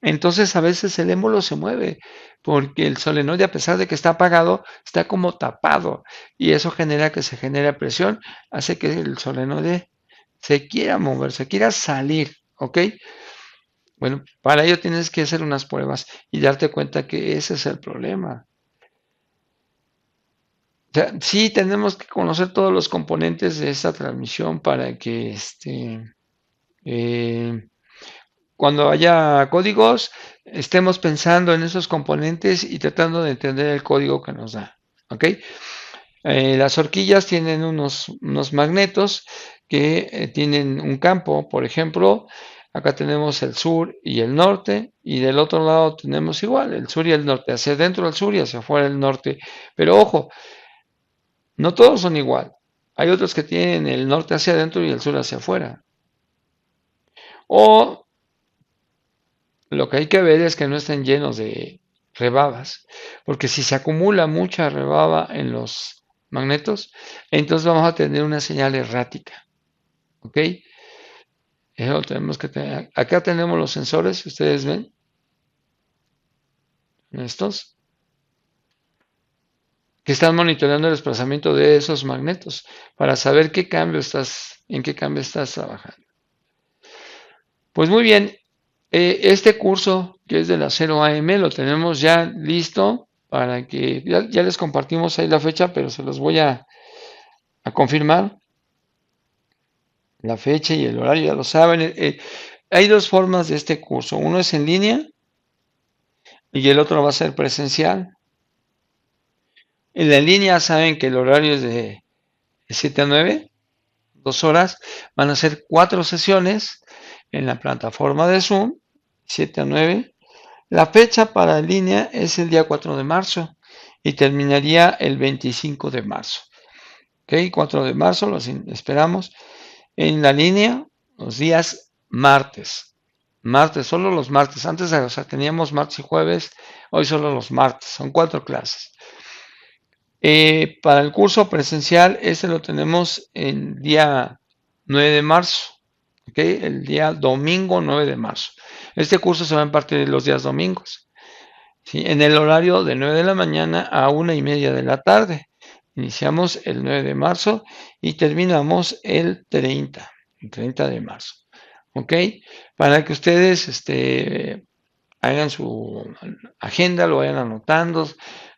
Entonces a veces el émbolo se mueve, porque el solenoide, a pesar de que está apagado, está como tapado y eso genera que se genere presión, hace que el solenoide se quiera mover, se quiera salir, ¿ok? Bueno, para ello tienes que hacer unas pruebas y darte cuenta que ese es el problema. O sea, sí tenemos que conocer todos los componentes de esta transmisión para que eh, cuando haya códigos estemos pensando en esos componentes y tratando de entender el código que nos da. ¿Ok? Las horquillas tienen unos magnetos que tienen un campo, por ejemplo, Acá tenemos el sur y el norte, y del otro lado tenemos igual, el sur y el norte, hacia adentro el sur y hacia afuera el norte. Pero ojo, no todos son igual. Hay otros que tienen el norte hacia adentro y el sur hacia afuera. O lo que hay que ver es que no estén llenos de rebabas, porque si se acumula mucha rebaba en los magnetos, entonces vamos a tener una señal errática. ¿Ok? Eso tenemos que tener. Acá tenemos los sensores, ustedes ven, estos, que están monitoreando el desplazamiento de esos magnetos para saber en qué cambio estás trabajando. Pues muy bien, este curso que es de la 0 AM lo tenemos ya listo para que ya les compartimos ahí la fecha, pero se los voy a confirmar. La fecha y el horario ya lo saben. Hay dos formas de este curso. Uno es en línea y el otro va a ser presencial. En la línea saben que el horario es de 7 a 9, 2 horas. Van a ser 4 sesiones en la plataforma de Zoom, 7 a 9. La fecha para línea es el día 4 de marzo y terminaría el 25 de marzo. ¿Ok? 4 de marzo los esperamos en la línea los días martes. Martes, solo los martes. Antes, o sea, teníamos martes y jueves, hoy solo los martes. Son 4 clases. Para el curso presencial, este lo tenemos el día 9 de marzo. ¿Ok? El día domingo 9 de marzo. Este curso se va a impartir los días domingos. ¿Sí? En el horario de 9 de la mañana a 1:30 de la tarde. Iniciamos el 9 de marzo y terminamos el 30 de marzo. ¿Ok? Para que ustedes hagan su agenda, lo vayan anotando,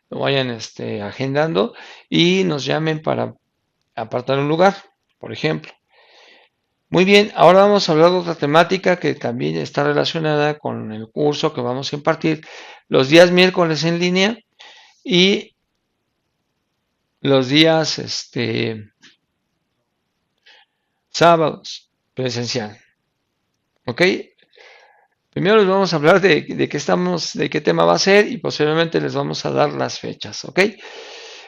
lo vayan agendando y nos llamen para apartar un lugar, por ejemplo. Muy bien, ahora vamos a hablar de otra temática que también está relacionada con el curso que vamos a impartir los días miércoles en línea y los días sábados presencial. ¿Ok? Primero les vamos a hablar de qué tema va a ser y posteriormente les vamos a dar las fechas. ¿Ok?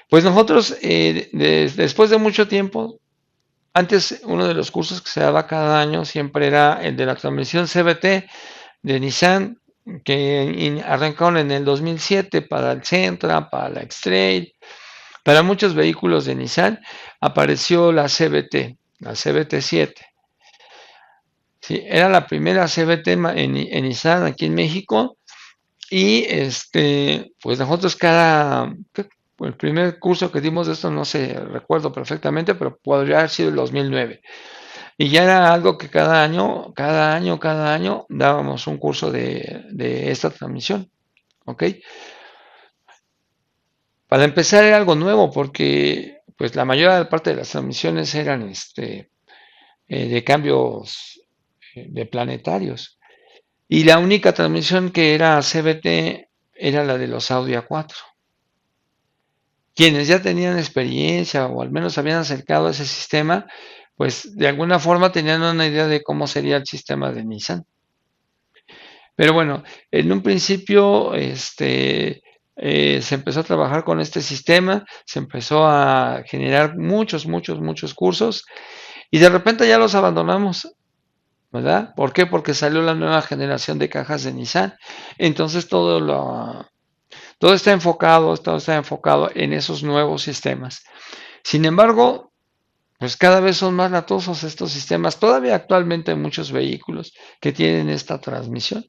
Pues nosotros, después de mucho tiempo, antes uno de los cursos que se daba cada año siempre era el de la transmisión CVT de Nissan, que arrancaron en el 2007 para el Sentra, para la X-Trail, para muchos vehículos de Nissan, apareció la CVT 7. Sí, era la primera CVT en Nissan aquí en México y pues nosotros el primer curso que dimos de esto no sé, recuerdo perfectamente, pero podría haber sido el 2009. Y ya era algo que cada año dábamos un curso de esta transmisión. ¿Ok? Para empezar era algo nuevo porque pues la mayor parte de las transmisiones eran de cambios de planetarios. Y la única transmisión que era CBT era la de los Audi A4. Quienes ya tenían experiencia o al menos habían acercado a ese sistema, pues de alguna forma tenían una idea de cómo sería el sistema de Nissan. Pero bueno, en un principio se empezó a trabajar con este sistema, se empezó a generar muchos cursos y de repente ya los abandonamos, ¿verdad? ¿Por qué? Porque salió la nueva generación de cajas de Nissan. Entonces todo está enfocado en esos nuevos sistemas. Sin embargo, pues cada vez son más latosos estos sistemas. Todavía actualmente hay muchos vehículos que tienen esta transmisión.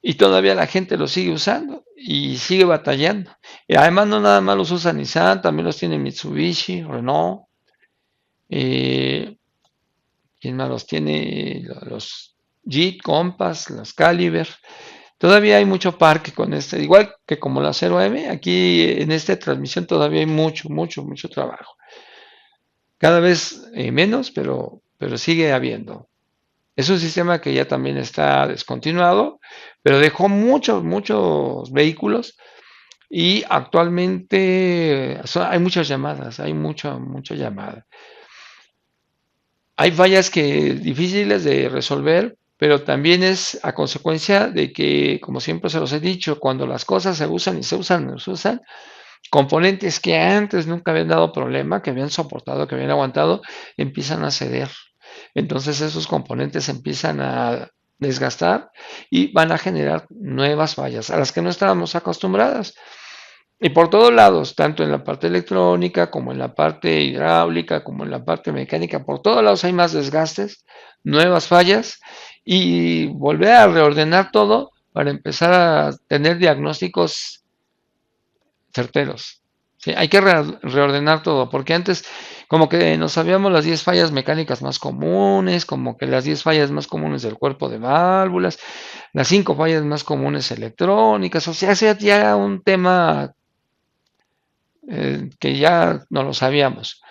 Y todavía la gente lo sigue usando y sigue batallando. Y además no nada más los usa Nissan, también los tiene Mitsubishi, Renault. Eh, ¿Quién más los tiene? Los Jeep, Compass, los Caliber. Todavía hay mucho parque con igual que como la 0M, aquí en esta transmisión todavía hay mucho trabajo. Cada vez menos, pero sigue habiendo. Es un sistema que ya también está descontinuado, pero dejó muchos vehículos y actualmente hay muchas llamadas, hay mucha llamada. Hay fallas difíciles de resolver, pero también es a consecuencia de que, como siempre se los he dicho, cuando las cosas se usan y se usan y se usan, componentes que antes nunca habían dado problema, que habían soportado, que habían aguantado, empiezan a ceder. Entonces esos componentes empiezan a desgastar y van a generar nuevas fallas a las que no estábamos acostumbradas. Y por todos lados, tanto en la parte electrónica como en la parte hidráulica, como en la parte mecánica, por todos lados hay más desgastes, nuevas fallas y volver a reordenar todo para empezar a tener diagnósticos certeros. Sí, hay que reordenar todo, porque antes como que nos sabíamos las 10 fallas mecánicas más comunes, como que las 10 fallas más comunes del cuerpo de válvulas, las 5 fallas más comunes electrónicas, o sea, ese ya un tema que ya no lo sabíamos.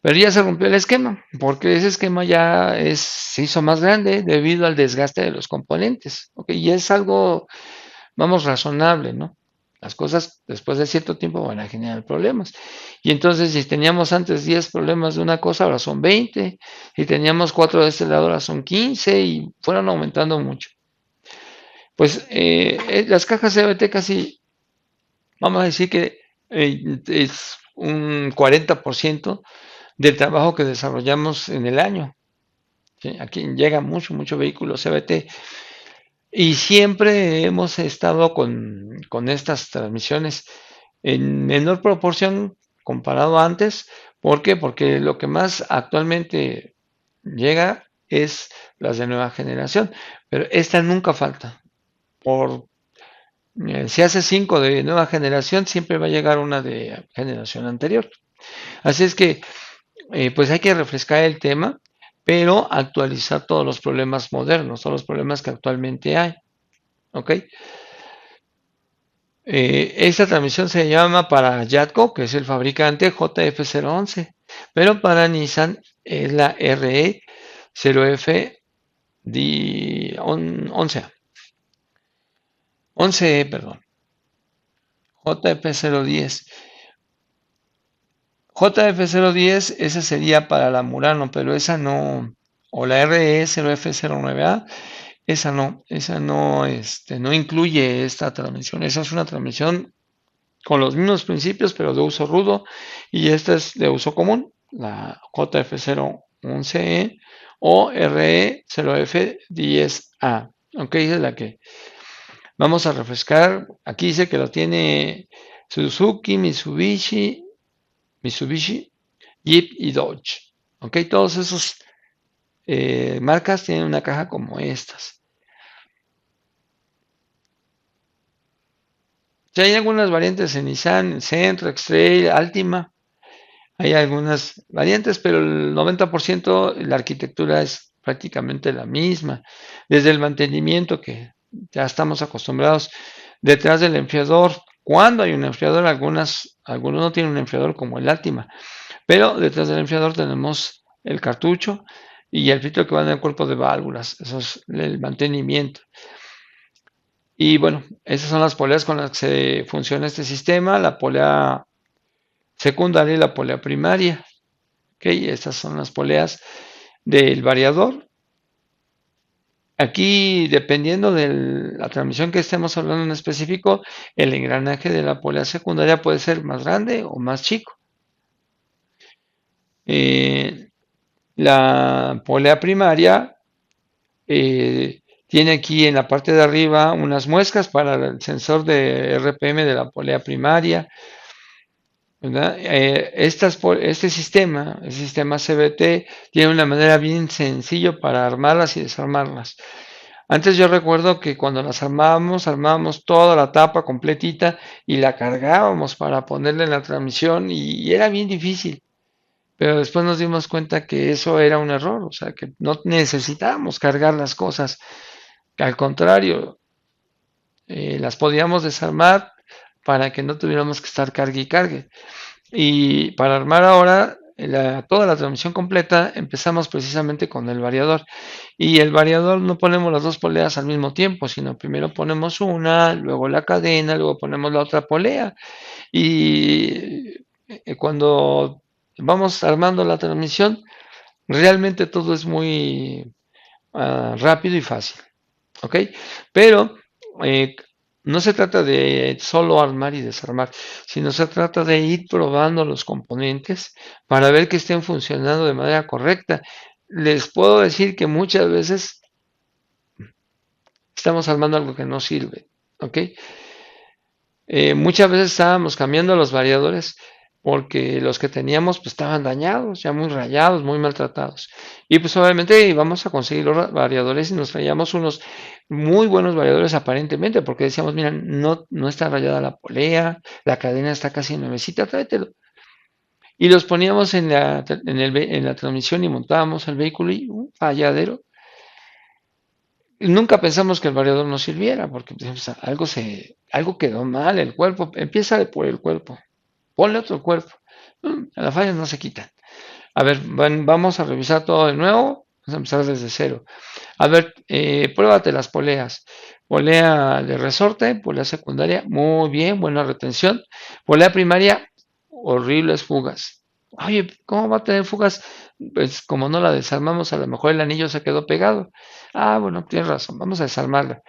Pero ya se rompió el esquema, porque ese esquema ya se hizo más grande debido al desgaste de los componentes. ¿Ok? Y es algo, vamos, razonable, ¿no? Las cosas después de cierto tiempo van a generar problemas. Y entonces, si teníamos antes 10 problemas de una cosa, ahora son 20. Si teníamos 4 de este lado, ahora son 15 y fueron aumentando mucho. Pues las cajas CVT casi, vamos a decir que es un 40% del trabajo que desarrollamos en el año. ¿Sí? Aquí llega mucho vehículo CVT y siempre hemos estado con estas transmisiones en menor proporción comparado a antes. ¿Por qué? Porque lo que más actualmente llega es las de nueva generación, pero esta nunca falta. Por si hace 5 de nueva generación, siempre va a llegar una de generación anterior. Así es que pues hay que refrescar el tema, pero actualizar todos los problemas modernos, todos los problemas que actualmente hay. ¿Ok? Esta transmisión se llama para Yatco, que es el fabricante JF011, pero para Nissan es la RE0F 11, 11, perdón, JF010. JF010, esa sería para la Murano, pero esa no, o la RE0F09A, esa no, no incluye esta transmisión. Esa es una transmisión con los mismos principios, pero de uso rudo, y esta es de uso común, la JF011E o RE0F10A. Ok, esa es la que vamos a refrescar. Aquí dice que lo tiene Suzuki, Mitsubishi, Jeep y Dodge. Ok, todos esos marcas tienen una caja como estas. Ya hay algunas variantes en Nissan, Sentra, X-Trail, Altima. Hay algunas variantes, pero el 90% la arquitectura es prácticamente la misma. Desde el mantenimiento, que ya estamos acostumbrados, detrás del enfriador. Cuando hay un enfriador, algunos no tienen un enfriador como el Altima, pero detrás del enfriador tenemos el cartucho y el filtro que va en el cuerpo de válvulas. Eso es el mantenimiento. Y bueno, esas son las poleas con las que se funciona este sistema, la polea secundaria y la polea primaria. Ok, estas son las poleas del variador. Aquí, dependiendo de la transmisión que estemos hablando en específico, el engranaje de la polea secundaria puede ser más grande o más chico. Eh, la polea primaria tiene aquí en la parte de arriba unas muescas para el sensor de RPM de la polea primaria, ¿verdad? Este sistema, el sistema CVT, tiene una manera bien sencilla para armarlas y desarmarlas. Antes yo recuerdo que cuando las armábamos toda la tapa completita y la cargábamos para ponerle en la transmisión y era bien difícil. Pero después nos dimos cuenta que eso era un error, o sea, que no necesitábamos cargar las cosas. Al contrario, las podíamos desarmar para que no tuviéramos que estar cargue y cargue. Y para armar ahora toda la transmisión completa, empezamos precisamente con el variador. Y el variador no ponemos las dos poleas al mismo tiempo, sino primero ponemos una, luego la cadena, luego ponemos la otra polea. Y cuando vamos armando la transmisión, realmente todo es muy, rápido y fácil, ¿ok? Pero eh, no se trata de solo armar y desarmar, sino se trata de ir probando los componentes para ver que estén funcionando de manera correcta. Les puedo decir que muchas veces estamos armando algo que no sirve, ¿ok? Muchas veces estábamos cambiando los variadores porque los que teníamos pues estaban dañados, ya muy rayados, muy maltratados. Y pues obviamente íbamos a conseguir los variadores y nos traíamos unos muy buenos variadores aparentemente, porque decíamos, mira, no está rayada la polea, la cadena está casi nuevecita, tráetelo. Y los poníamos en la transmisión y montábamos el vehículo y un falladero. Y nunca pensamos que el variador no sirviera, porque pues, algo quedó mal, el cuerpo, empieza por el cuerpo. Ponle otro cuerpo. Las fallas no se quitan. A ver, vamos a revisar todo de nuevo. Vamos a empezar desde cero. A ver, pruébate las poleas. Polea de resorte, polea secundaria, muy bien, buena retención. Polea primaria, horribles fugas. Oye, ¿cómo va a tener fugas? Pues como no la desarmamos, a lo mejor el anillo se quedó pegado. Ah, bueno, tienes razón, vamos a desarmarla.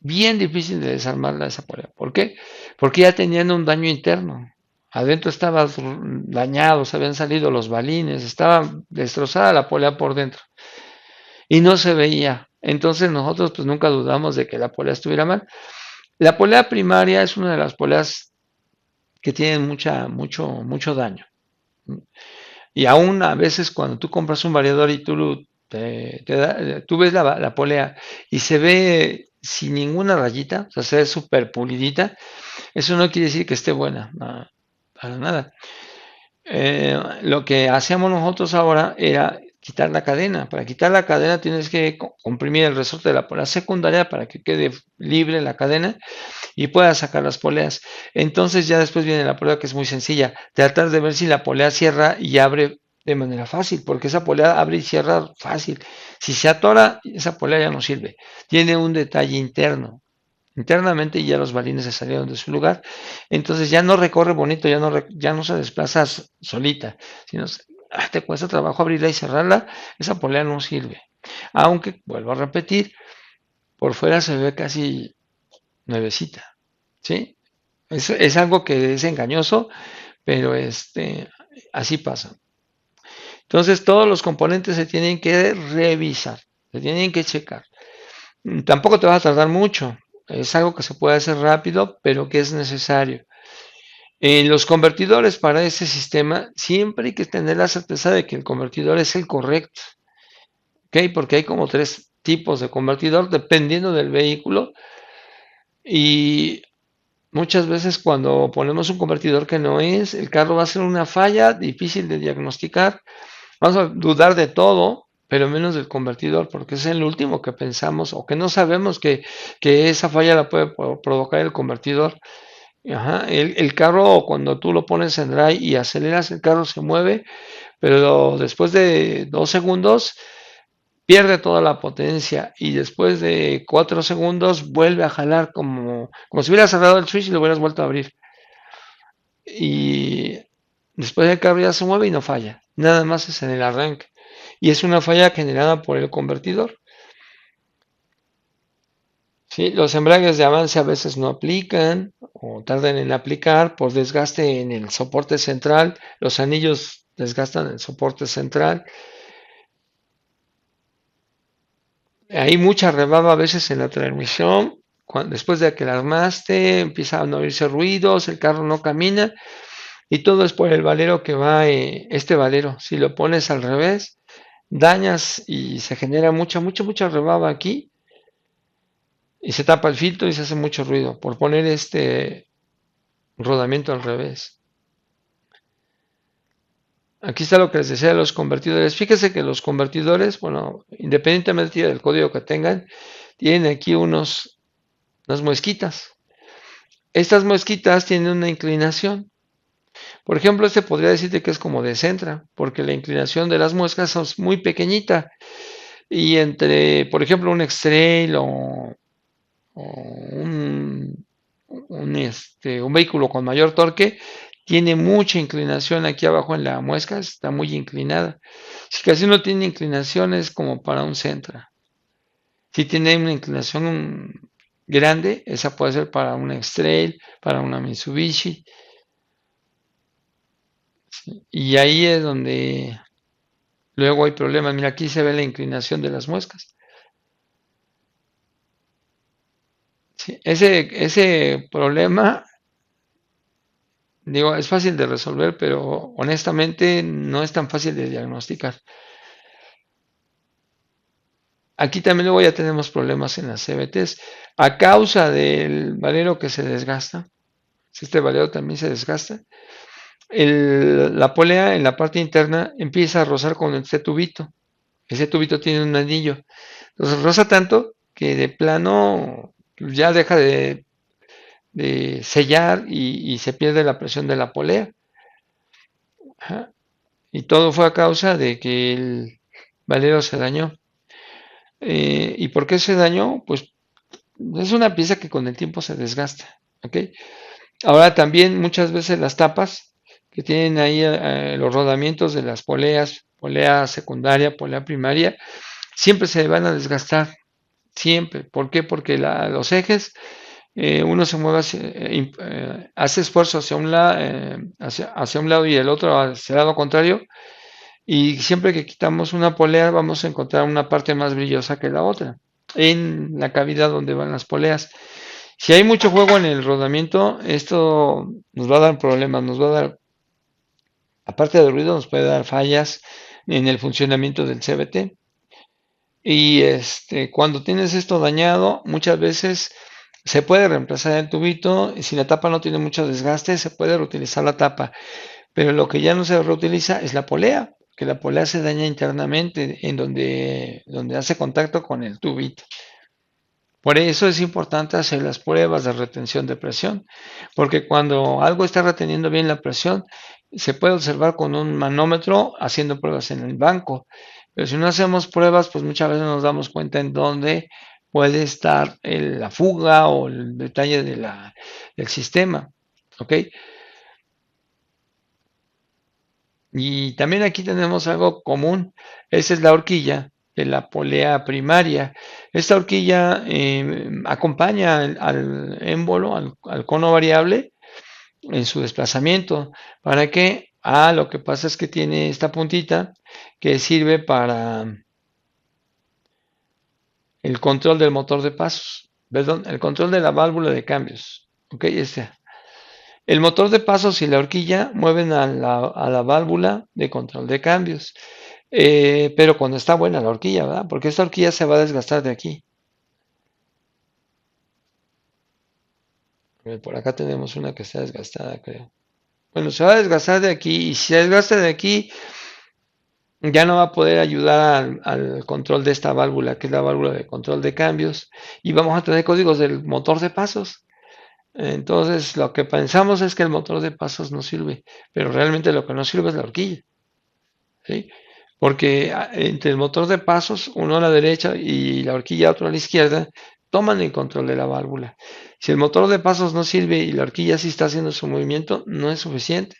Bien difícil de desarmarla esa polea. ¿Por qué? Porque ya tenían un daño interno. Adentro estaba dañado, se habían salido los balines, estaba destrozada la polea por dentro y no se veía. Entonces nosotros pues nunca dudamos de que la polea estuviera mal. La polea primaria es una de las poleas que tienen mucho daño. Y aún a veces cuando tú compras un variador y tú ves la polea y se ve sin ninguna rayita, o sea, se ve súper pulidita, eso no quiere decir que esté buena, no, para nada. Lo que hacíamos nosotros ahora era quitar la cadena. Para quitar la cadena tienes que comprimir el resorte de la polea secundaria para que quede libre la cadena y puedas sacar las poleas. Entonces ya después viene la polea que es muy sencilla. Tratar de ver si la polea cierra y abre de manera fácil, porque esa polea abre y cierra fácil. Si se atora, esa polea ya no sirve. Tiene un detalle interno. Internamente ya los balines se salieron de su lugar, entonces ya no recorre bonito, ya no se desplaza solita, sino te cuesta trabajo abrirla y cerrarla, esa polea no sirve. Aunque, vuelvo a repetir, por fuera se ve casi nuevecita, ¿sí? Es algo que es engañoso, pero así pasa. Entonces todos los componentes se tienen que revisar, se tienen que checar. Tampoco te vas a tardar mucho, es algo que se puede hacer rápido, pero que es necesario. En los convertidores para ese sistema siempre hay que tener la certeza de que el convertidor es el correcto, ¿ok? Porque hay como tres tipos de convertidor dependiendo del vehículo y muchas veces cuando ponemos un convertidor que no es, el carro va a ser una falla difícil de diagnosticar. Vamos a dudar de todo, pero menos del convertidor, porque es el último que pensamos o que no sabemos que esa falla la puede provocar el convertidor. Ajá, el carro cuando tú lo pones en drive y aceleras, el carro se mueve, pero después de 2 segundos pierde toda la potencia y después de 4 segundos vuelve a jalar como si hubieras cerrado el switch y lo hubieras vuelto a abrir. Y después el carro ya se mueve y no falla, nada más es en el arranque. Y es una falla generada por el convertidor. Sí, los embragues de avance a veces no aplican o tardan en aplicar por desgaste en el soporte central. Los anillos desgastan el soporte central. Hay mucha rebaba a veces en la transmisión. Después de que la armaste, empiezan a oírse ruidos, el carro no camina y todo es por el valero que va, este valero. Si lo pones al revés, dañas y se genera mucha rebaba aquí y se tapa el filtro y se hace mucho ruido por poner este rodamiento al revés. Aquí está lo que les decía de los convertidores. Fíjese que los convertidores, bueno, independientemente del código que tengan, tienen aquí unas muesquitas. Estas muesquitas tienen una inclinación. Por ejemplo, este podría decirte que es como de centra, porque la inclinación de las muescas es muy pequeñita. Y entre, por ejemplo, un X-Trail o un vehículo con mayor torque, tiene mucha inclinación aquí abajo en la muesca, está muy inclinada. Si casi no tiene inclinaciones como para un Sentra. Si tiene una inclinación grande, esa puede ser para una X-Trail, para una Mitsubishi. Y ahí es donde luego hay problemas. Mira, aquí se ve la inclinación de las muescas. Sí, ese problema, digo, es fácil de resolver, pero honestamente no es tan fácil de diagnosticar. Aquí también luego ya tenemos problemas en las CVTs a causa del valero que se desgasta. Si este valero también se desgasta, la polea en la parte interna empieza a rozar con este tubito. Ese tubito tiene un anillo. Entonces roza tanto que de plano ya deja de sellar y se pierde la presión de la polea. Ajá. Y todo fue a causa de que el valero se dañó. ¿Y por qué se dañó? Pues es una pieza que con el tiempo se desgasta. ¿Ok? Ahora también muchas veces las tapas que tienen ahí los rodamientos de las poleas, polea secundaria, polea primaria, siempre se van a desgastar, siempre. ¿Por qué? Porque los ejes, uno se mueve, hace esfuerzo hacia un lado y el otro hacia el lado contrario, y siempre que quitamos una polea vamos a encontrar una parte más brillosa que la otra, en la cavidad donde van las poleas. Si hay mucho juego en el rodamiento, esto nos va a dar problemas, nos va a dar, aparte del ruido, nos puede dar fallas en el funcionamiento del CVT. Y cuando tienes esto dañado, muchas veces se puede reemplazar el tubito. Y si la tapa no tiene mucho desgaste, se puede reutilizar la tapa. Pero lo que ya no se reutiliza es la polea, que la polea se daña internamente en donde hace contacto con el tubito. Por eso es importante hacer las pruebas de retención de presión, porque cuando algo está reteniendo bien la presión, se puede observar con un manómetro haciendo pruebas en el banco. Pero si no hacemos pruebas, pues muchas veces nos damos cuenta en dónde puede estar la fuga o el detalle del sistema. ¿Ok? Y también aquí tenemos algo común, esa es la horquilla de la polea primaria. Esta horquilla acompaña al émbolo, al cono variable, en su desplazamiento. ¿Para qué? Lo que pasa es que tiene esta puntita que sirve para el control del motor de pasos, perdón, el control de la válvula de cambios. ¿Ok? El motor de pasos y la horquilla mueven a la válvula de control de cambios. Pero cuando está buena la horquilla, ¿verdad? Porque esta horquilla se va a desgastar de aquí. Por acá tenemos una que está desgastada, creo. Bueno, se va a desgastar de aquí y si se desgasta de aquí, ya no va a poder ayudar al control de esta válvula, que es la válvula de control de cambios, y vamos a tener códigos del motor de pasos. Entonces, lo que pensamos es que el motor de pasos no sirve, pero realmente lo que no sirve es la horquilla. ¿Sí? Porque entre el motor de pasos, uno a la derecha y la horquilla otro a la izquierda, toman el control de la válvula. Si el motor de pasos no sirve y la horquilla sí está haciendo su movimiento, no es suficiente.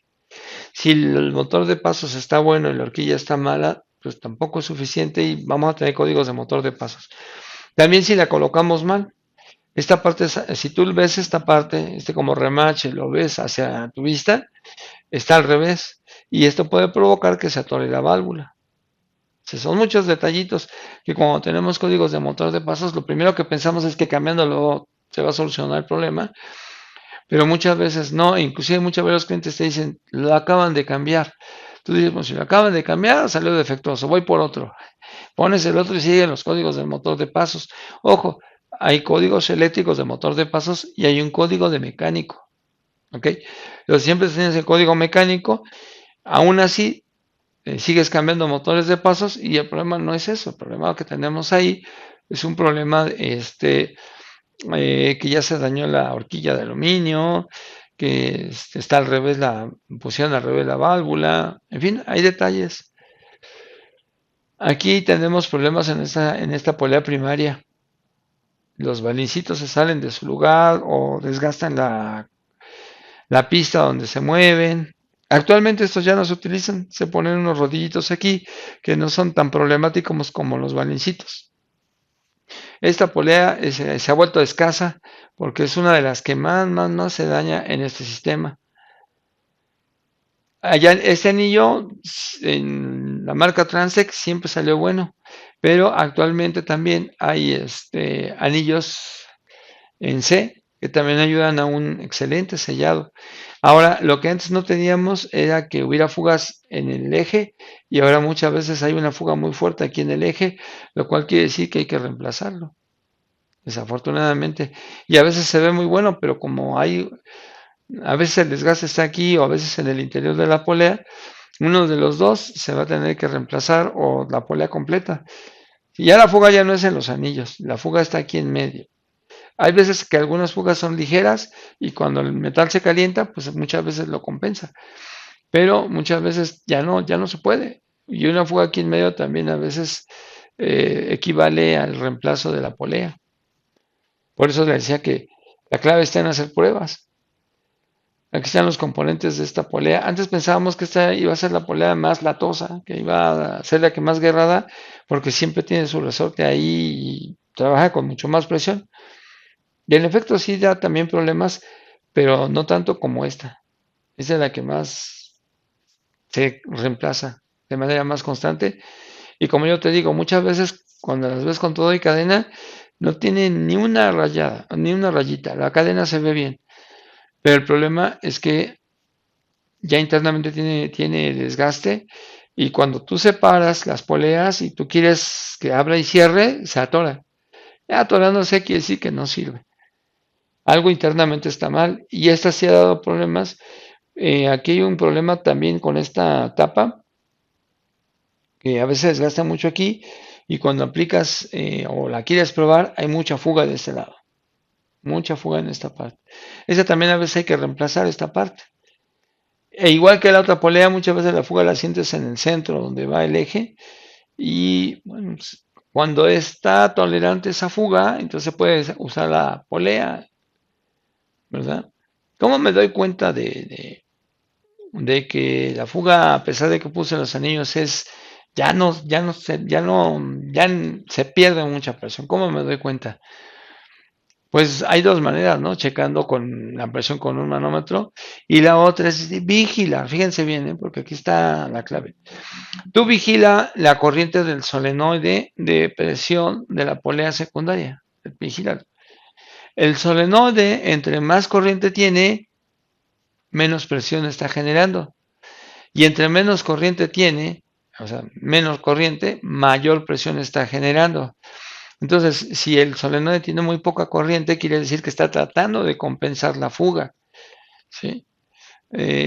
Si el motor de pasos está bueno y la horquilla está mala, pues tampoco es suficiente y vamos a tener códigos de motor de pasos. También si la colocamos mal, esta parte, si tú ves esta parte, como remache, lo ves hacia tu vista, está al revés y esto puede provocar que se atore la válvula. Son muchos detallitos que cuando tenemos códigos de motor de pasos, lo primero que pensamos es que cambiándolo se va a solucionar el problema, pero muchas veces no, inclusive muchas veces los clientes te dicen, lo acaban de cambiar. Tú dices, bueno, si lo acaban de cambiar, salió defectuoso, voy por otro. Pones el otro y siguen los códigos del motor de pasos. Ojo, hay códigos eléctricos de motor de pasos y hay un código de mecánico. ¿Ok? Pero siempre tienes el código mecánico, aún así sigues cambiando motores de pasos y el problema no es eso, el problema que tenemos ahí es un problema que ya se dañó la horquilla de aluminio, que está al revés pusieron al revés la válvula, en fin, hay detalles. Aquí tenemos problemas en esta polea primaria. Los balincitos se salen de su lugar o desgastan la pista donde se mueven. Actualmente estos ya no se utilizan, se ponen unos rodillitos aquí que no son tan problemáticos como los balincitos. Esta polea se ha vuelto escasa porque es una de las que más se daña en este sistema. Allá este anillo en la marca Transec siempre salió bueno, pero actualmente también hay anillos en C que también ayudan a un excelente sellado. Ahora, lo que antes no teníamos era que hubiera fugas en el eje y ahora muchas veces hay una fuga muy fuerte aquí en el eje, lo cual quiere decir que hay que reemplazarlo, desafortunadamente. Y a veces se ve muy bueno, pero como a veces el desgaste está aquí o a veces en el interior de la polea, uno de los dos se va a tener que reemplazar o la polea completa. Y ya la fuga ya no es en los anillos, la fuga está aquí en medio. Hay veces que algunas fugas son ligeras y cuando el metal se calienta, pues muchas veces lo compensa, pero muchas veces ya no se puede. Y una fuga aquí en medio también a veces equivale al reemplazo de la polea. Por eso le decía que la clave está en hacer pruebas. Aquí están los componentes de esta polea. Antes pensábamos que esta iba a ser la polea más latosa, que iba a ser la que más guerrada, porque siempre tiene su resorte ahí y trabaja con mucho más presión. Y en efecto sí da también problemas, pero no tanto como esta. Esta es la que más se reemplaza de manera más constante. Y como yo te digo, muchas veces cuando las ves con todo y cadena, no tiene ni una rayada, ni una rayita. La cadena se ve bien. Pero el problema es que ya internamente tiene desgaste y cuando tú separas las poleas y tú quieres que abra y cierre, se atora. Ya atorándose quiere decir que no sirve. Algo internamente está mal y esta sí ha dado problemas. Aquí hay un problema también con esta tapa que a veces desgasta mucho aquí y cuando aplicas o la quieres probar hay mucha fuga de este lado, mucha fuga en esta parte. Esa también a veces hay que reemplazar esta parte. E igual que la otra polea, muchas veces la fuga la sientes en el centro donde va el eje y bueno, pues, cuando está tolerante esa fuga, entonces puedes usar la polea, ¿verdad? ¿Cómo me doy cuenta de que la fuga, a pesar de que puse los anillos, ya se pierde mucha presión? ¿Cómo me doy cuenta? Pues hay dos maneras, ¿no? Checando con la presión con un manómetro y la otra es vigilar. Fíjense bien, ¿eh? Porque aquí está la clave. Tú vigila la corriente del solenoide de presión de la polea secundaria. Vigila. El solenoide, entre más corriente tiene, menos presión está generando. Y entre menos corriente tiene, o sea, menos corriente, mayor presión está generando. Entonces, si el solenoide tiene muy poca corriente, quiere decir que está tratando de compensar la fuga, ¿sí?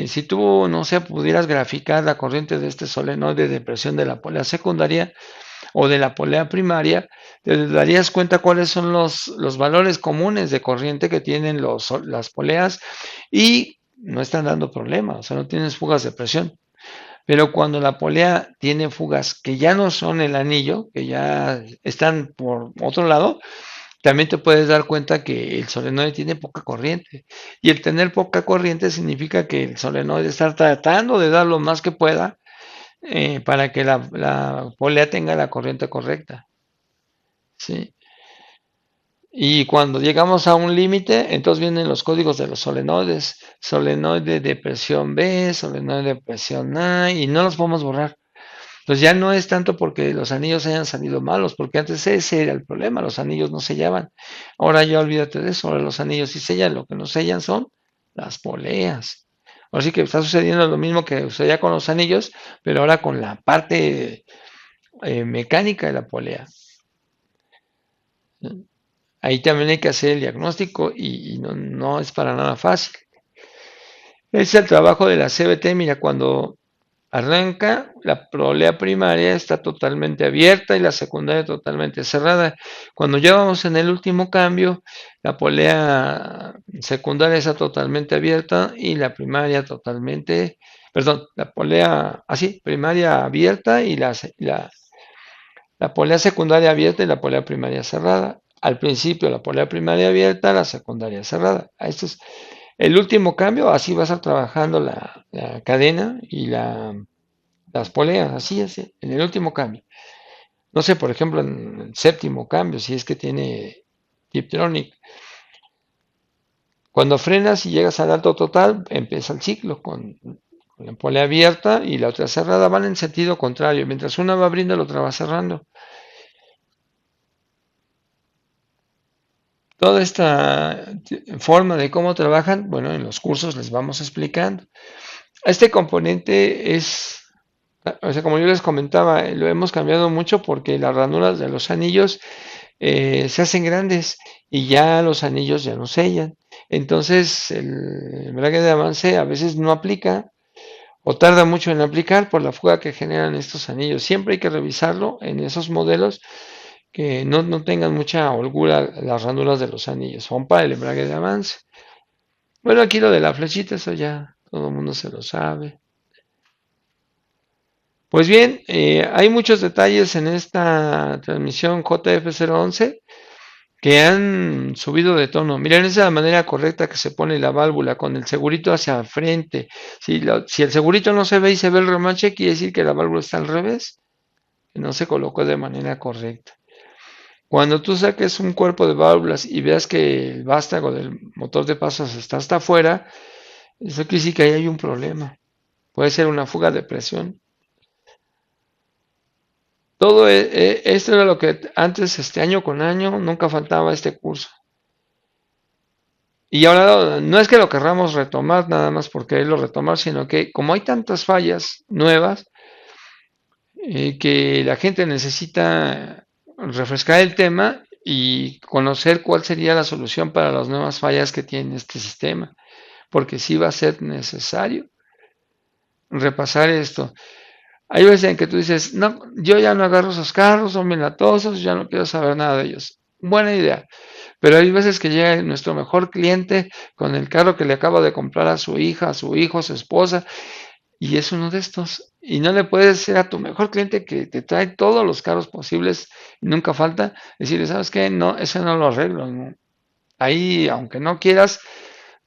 Si tú, no sé, pudieras graficar la corriente de este solenoide de presión de la polea secundaria o de la polea primaria, te darías cuenta cuáles son los valores comunes de corriente que tienen las poleas y no están dando problemas, o sea, no tienes fugas de presión. Pero cuando la polea tiene fugas que ya no son el anillo, que ya están por otro lado, también te puedes dar cuenta que el solenoide tiene poca corriente. Y el tener poca corriente significa que el solenoide está tratando de dar lo más que pueda para que la polea tenga la corriente correcta. ¿Sí? Y cuando llegamos a un límite, entonces vienen los códigos de los solenoides. Solenoide de presión B, solenoide de presión A, y no los podemos borrar. Pues ya no es tanto porque los anillos hayan salido malos, porque antes ese era el problema, los anillos no sellaban. Ahora ya olvídate de eso, ahora los anillos sí sellan, lo que no sellan son las poleas. Así que está sucediendo lo mismo que sucedía con los anillos, pero ahora con la parte mecánica de la polea. Ahí también hay que hacer el diagnóstico y no es para nada fácil. Es el trabajo de la CBT, mira, cuando arranca, la polea primaria está totalmente abierta y la secundaria totalmente cerrada. Cuando ya vamos en el último cambio, la polea secundaria está totalmente abierta y la primaria totalmente, perdón, la polea, así, primaria abierta y la polea secundaria abierta y la polea primaria cerrada. Al principio la polea primaria abierta, la secundaria cerrada. El último cambio, así vas a estar trabajando la cadena y las poleas, así es, en el último cambio. No sé, por ejemplo, en el séptimo cambio, si es que tiene Tiptronic. Cuando frenas y llegas al alto total, empieza el ciclo con la polea abierta y la otra cerrada. Van en sentido contrario. Mientras una va abriendo, la otra va cerrando. Toda esta forma de cómo trabajan, bueno, en los cursos les vamos explicando. Este componente es, o sea, como yo les comentaba, lo hemos cambiado mucho porque las ranuras de los anillos se hacen grandes y ya los anillos ya no sellan. Entonces el embrague de avance a veces no aplica o tarda mucho en aplicar por la fuga que generan estos anillos. Siempre hay que revisarlo en esos modelos que no tengan mucha holgura las ranuras de los anillos. Son para el embrague de avance. Bueno, aquí lo de la flechita, eso ya todo el mundo se lo sabe. Pues bien, hay muchos detalles en esta transmisión JF011 que han subido de tono. Miren, esa es la manera correcta que se pone la válvula, con el segurito hacia frente. Si el segurito no se ve y se ve el remache, quiere decir que la válvula está al revés, que no se colocó de manera correcta. Cuando tú saques un cuerpo de válvulas y veas que el vástago del motor de pasos está hasta afuera, eso quiere decir que ahí hay un problema. Puede ser una fuga de presión. Esto era lo que antes, año con año, nunca faltaba este curso. Y ahora no es que lo querramos retomar nada más por quererlo retomar, sino que como hay tantas fallas nuevas, que la gente necesita refrescar el tema y conocer cuál sería la solución para las nuevas fallas que tiene este sistema, porque sí va a ser necesario repasar esto. Hay veces en que tú dices, no, yo ya no agarro esos carros, son bien latosos, ya no quiero saber nada de ellos. Buena idea. Pero hay veces que llega nuestro mejor cliente con el carro que le acaba de comprar a su hija, a su hijo, a su esposa, y es uno de estos. Y no le puedes decir a tu mejor cliente que te trae todos los carros posibles y nunca falta, decirle, ¿sabes qué? No, eso no lo arreglo. ¿No? Ahí, aunque no quieras,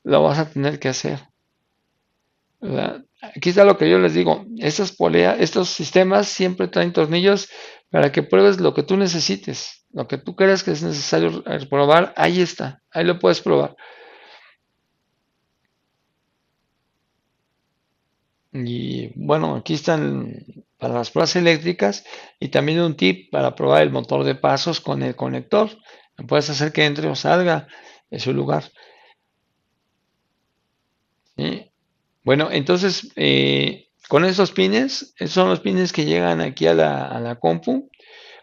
lo vas a tener que hacer. ¿Verdad? Aquí está lo que yo les digo. Estos sistemas siempre traen tornillos para que pruebes lo que tú necesites. Lo que tú creas que es necesario probar, ahí está. Ahí lo puedes probar. Y bueno, aquí están para las pruebas eléctricas y también un tip para probar el motor de pasos con el conector. Puedes hacer que entre o salga de su lugar. ¿Sí? Bueno, entonces con esos pines, esos son los pines que llegan aquí a la compu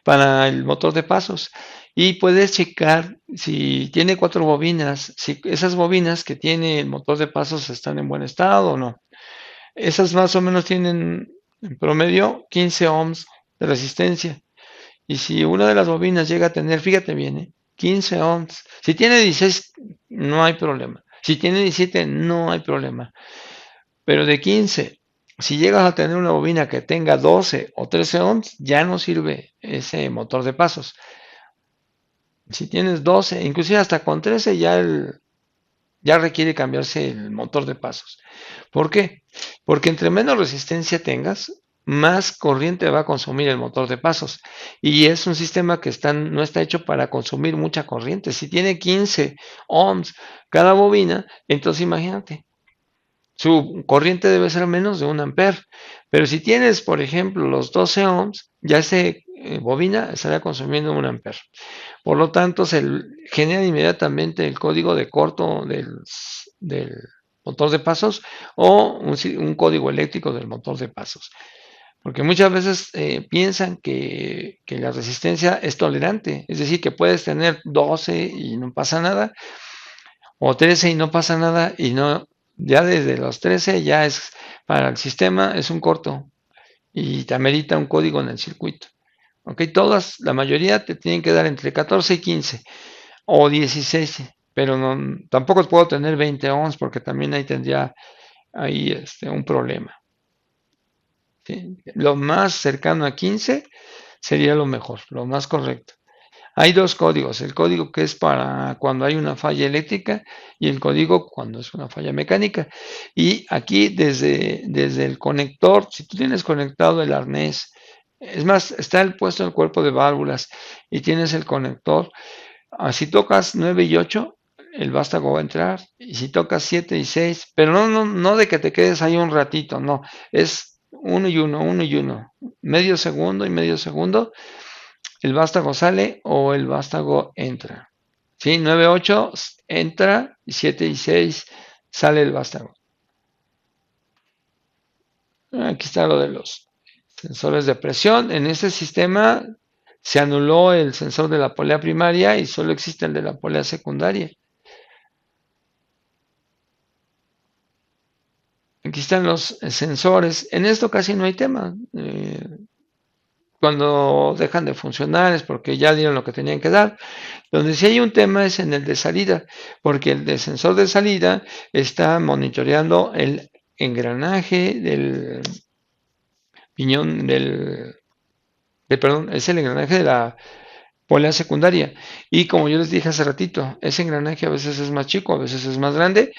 para el motor de pasos. Y puedes checar si tiene cuatro bobinas, si esas bobinas que tiene el motor de pasos están en buen estado o no. Esas más o menos tienen en promedio 15 ohms de resistencia. Y si una de las bobinas llega a tener, fíjate bien, 15 ohms. Si tiene 16, no hay problema. Si tiene 17, no hay problema. Pero de 15, si llegas a tener una bobina que tenga 12 o 13 ohms, ya no sirve ese motor de pasos. Si tienes 12, inclusive hasta con 13, ya requiere cambiarse el motor de pasos. ¿Por qué? Porque entre menos resistencia tengas, más corriente va a consumir el motor de pasos. Y es un sistema que no está hecho para consumir mucha corriente. Si tiene 15 ohms cada bobina, entonces imagínate, su corriente debe ser menos de 1 amper. Pero si tienes, por ejemplo, los 12 ohms, ya se bobina estará consumiendo 1 amper. Por lo tanto, se genera inmediatamente el código de corto del motor de pasos o un código eléctrico del motor de pasos. Porque muchas veces piensan que la resistencia es tolerante, es decir, que puedes tener 12 y no pasa nada, o 13 y no pasa nada, y no, ya desde los 13 ya es, para el sistema es un corto y te amerita un código en el circuito. Ok, la mayoría te tienen que dar entre 14 y 15 o 16, pero no, tampoco puedo tener 20 ohms porque también ahí tendría un problema. ¿Sí? Lo más cercano a 15 sería lo mejor, lo más correcto. Hay dos códigos, el código que es para cuando hay una falla eléctrica y el código cuando es una falla mecánica. Y aquí desde el conector, si tú tienes conectado el arnés, es más, está el puesto en el cuerpo de válvulas y tienes el conector, si tocas 9 y 8 el vástago va a entrar, y si tocas 7 y 6 pero no de que te quedes ahí un ratito, no, es uno y uno, medio segundo y medio segundo, el vástago sale o el vástago entra. ¿Sí? 9 8 entra y 7 y 6 sale el vástago. Aquí está lo de los sensores de presión. En este sistema se anuló el sensor de la polea primaria y solo existe el de la polea secundaria. Aquí están los sensores. En esto casi no hay tema. Cuando dejan de funcionar es porque ya dieron lo que tenían que dar. Donde sí hay un tema es en el de salida, porque el de sensor de salida está monitoreando el engranaje del piñón perdón, es el engranaje de la polea secundaria. Y como yo les dije hace ratito, ese engranaje a veces es más chico, a veces es más grande.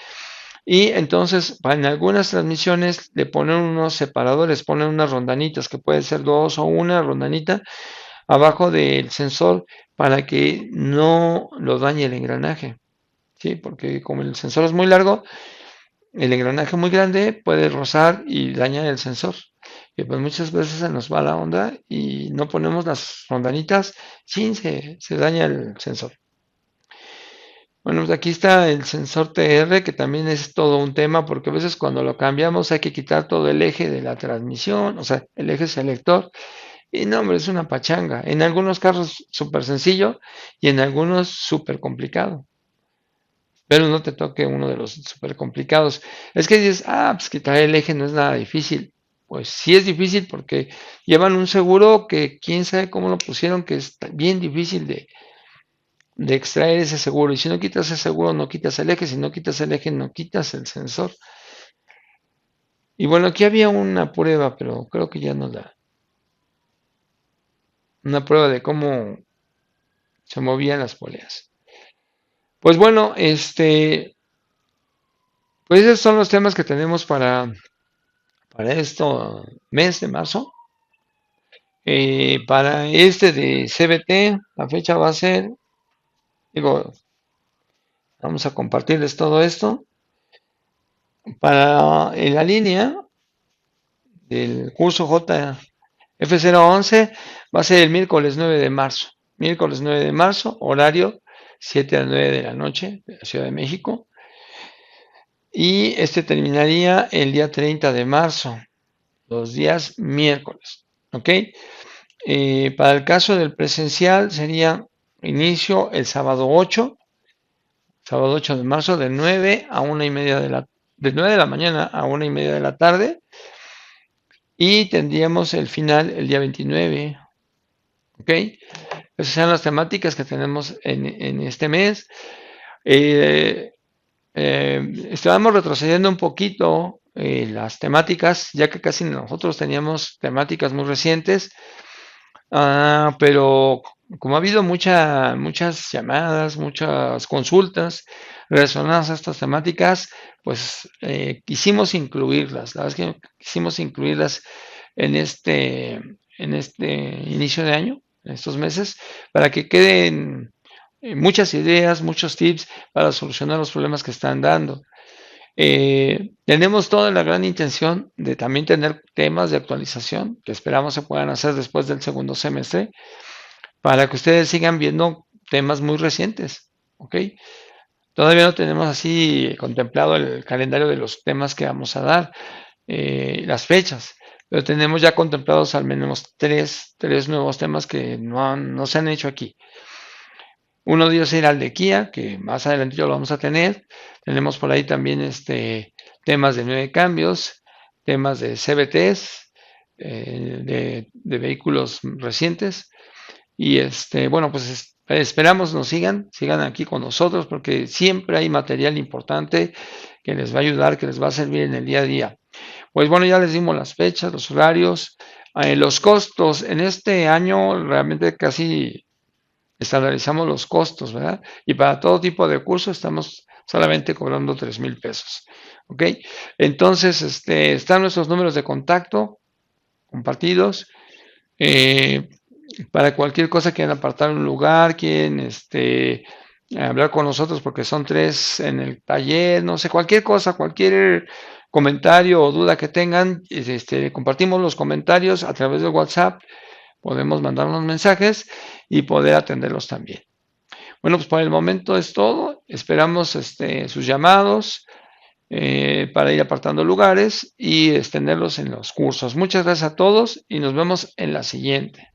Y entonces, en algunas transmisiones le ponen unos separadores, ponen unas rondanitas, que puede ser dos o una rondanita, abajo del sensor para que no lo dañe el engranaje. ¿Sí? Porque como el sensor es muy largo, el engranaje muy grande puede rozar y dañar el sensor. Y pues muchas veces se nos va la onda y no ponemos las rondanitas, sí, se daña el sensor. Bueno, pues aquí está el sensor TR, que también es todo un tema, porque a veces cuando lo cambiamos hay que quitar todo el eje de la transmisión, o sea, el eje selector. Y no, hombre, es una pachanga. En algunos casos súper sencillo y en algunos súper complicado. Pero no te toque uno de los súper complicados. Es que dices, pues quitar el eje no es nada difícil. Pues sí es difícil porque llevan un seguro que quién sabe cómo lo pusieron, que es bien difícil de extraer ese seguro. Y si no quitas ese seguro, no quitas el eje. Si no quitas el eje, no quitas el sensor. Y bueno, aquí había una prueba, pero creo que ya no la. Una prueba de cómo se movían las poleas. Pues bueno, pues esos son los temas que tenemos para esto mes de marzo. Para este de CBT, la fecha va a ser, digo, vamos a compartirles todo esto. Para en la línea del curso JF011 va a ser el miércoles 9 de marzo. Miércoles 9 de marzo, horario 7 a 9 de la noche de la Ciudad de México. Y este terminaría el día 30 de marzo, los días miércoles. ¿Ok? Para el caso del presencial sería inicio el sábado 8 de marzo, de 9 a 1:30 de 9 de la mañana a 1:30 de la tarde, y tendríamos el final el día 29. ¿Ok? Esas son las temáticas que tenemos en este mes. Eh, Estábamos retrocediendo un poquito las temáticas, ya que casi nosotros teníamos temáticas muy recientes. Pero como ha habido muchas llamadas, muchas consultas relacionadas a estas temáticas, pues quisimos incluirlas. La verdad es que quisimos incluirlas en este inicio de año, en estos meses, para que queden muchas ideas, muchos tips para solucionar los problemas que están dando. Tenemos toda la gran intención de también tener temas de actualización que esperamos se puedan hacer después del segundo semestre para que ustedes sigan viendo temas muy recientes. ¿Ok? Todavía no tenemos así contemplado el calendario de los temas que vamos a dar, las fechas, pero tenemos ya contemplados al menos tres nuevos temas que no se han hecho aquí. Uno de ellos será el de Kia, que más adelante lo vamos a tener. Tenemos por ahí también temas de 9 cambios, temas de CVTs, de vehículos recientes. Y bueno, pues esperamos nos sigan aquí con nosotros, porque siempre hay material importante que les va a ayudar, que les va a servir en el día a día. Pues bueno, ya les dimos las fechas, los horarios, los costos. En este año realmente casi estandarizamos los costos, ¿verdad? Y para todo tipo de curso estamos solamente cobrando 3,000 pesos. ¿Ok? Entonces, están nuestros números de contacto compartidos. Eh, para cualquier cosa quieren apartar un lugar, quieren hablar con nosotros porque son 3 en el taller, no sé, cualquier cosa, cualquier comentario o duda que tengan, compartimos los comentarios a través de WhatsApp, podemos mandarnos mensajes y poder atenderlos también. Bueno, pues por el momento es todo. Esperamos sus llamados para ir apartando lugares y extenderlos en los cursos. Muchas gracias a todos y nos vemos en la siguiente.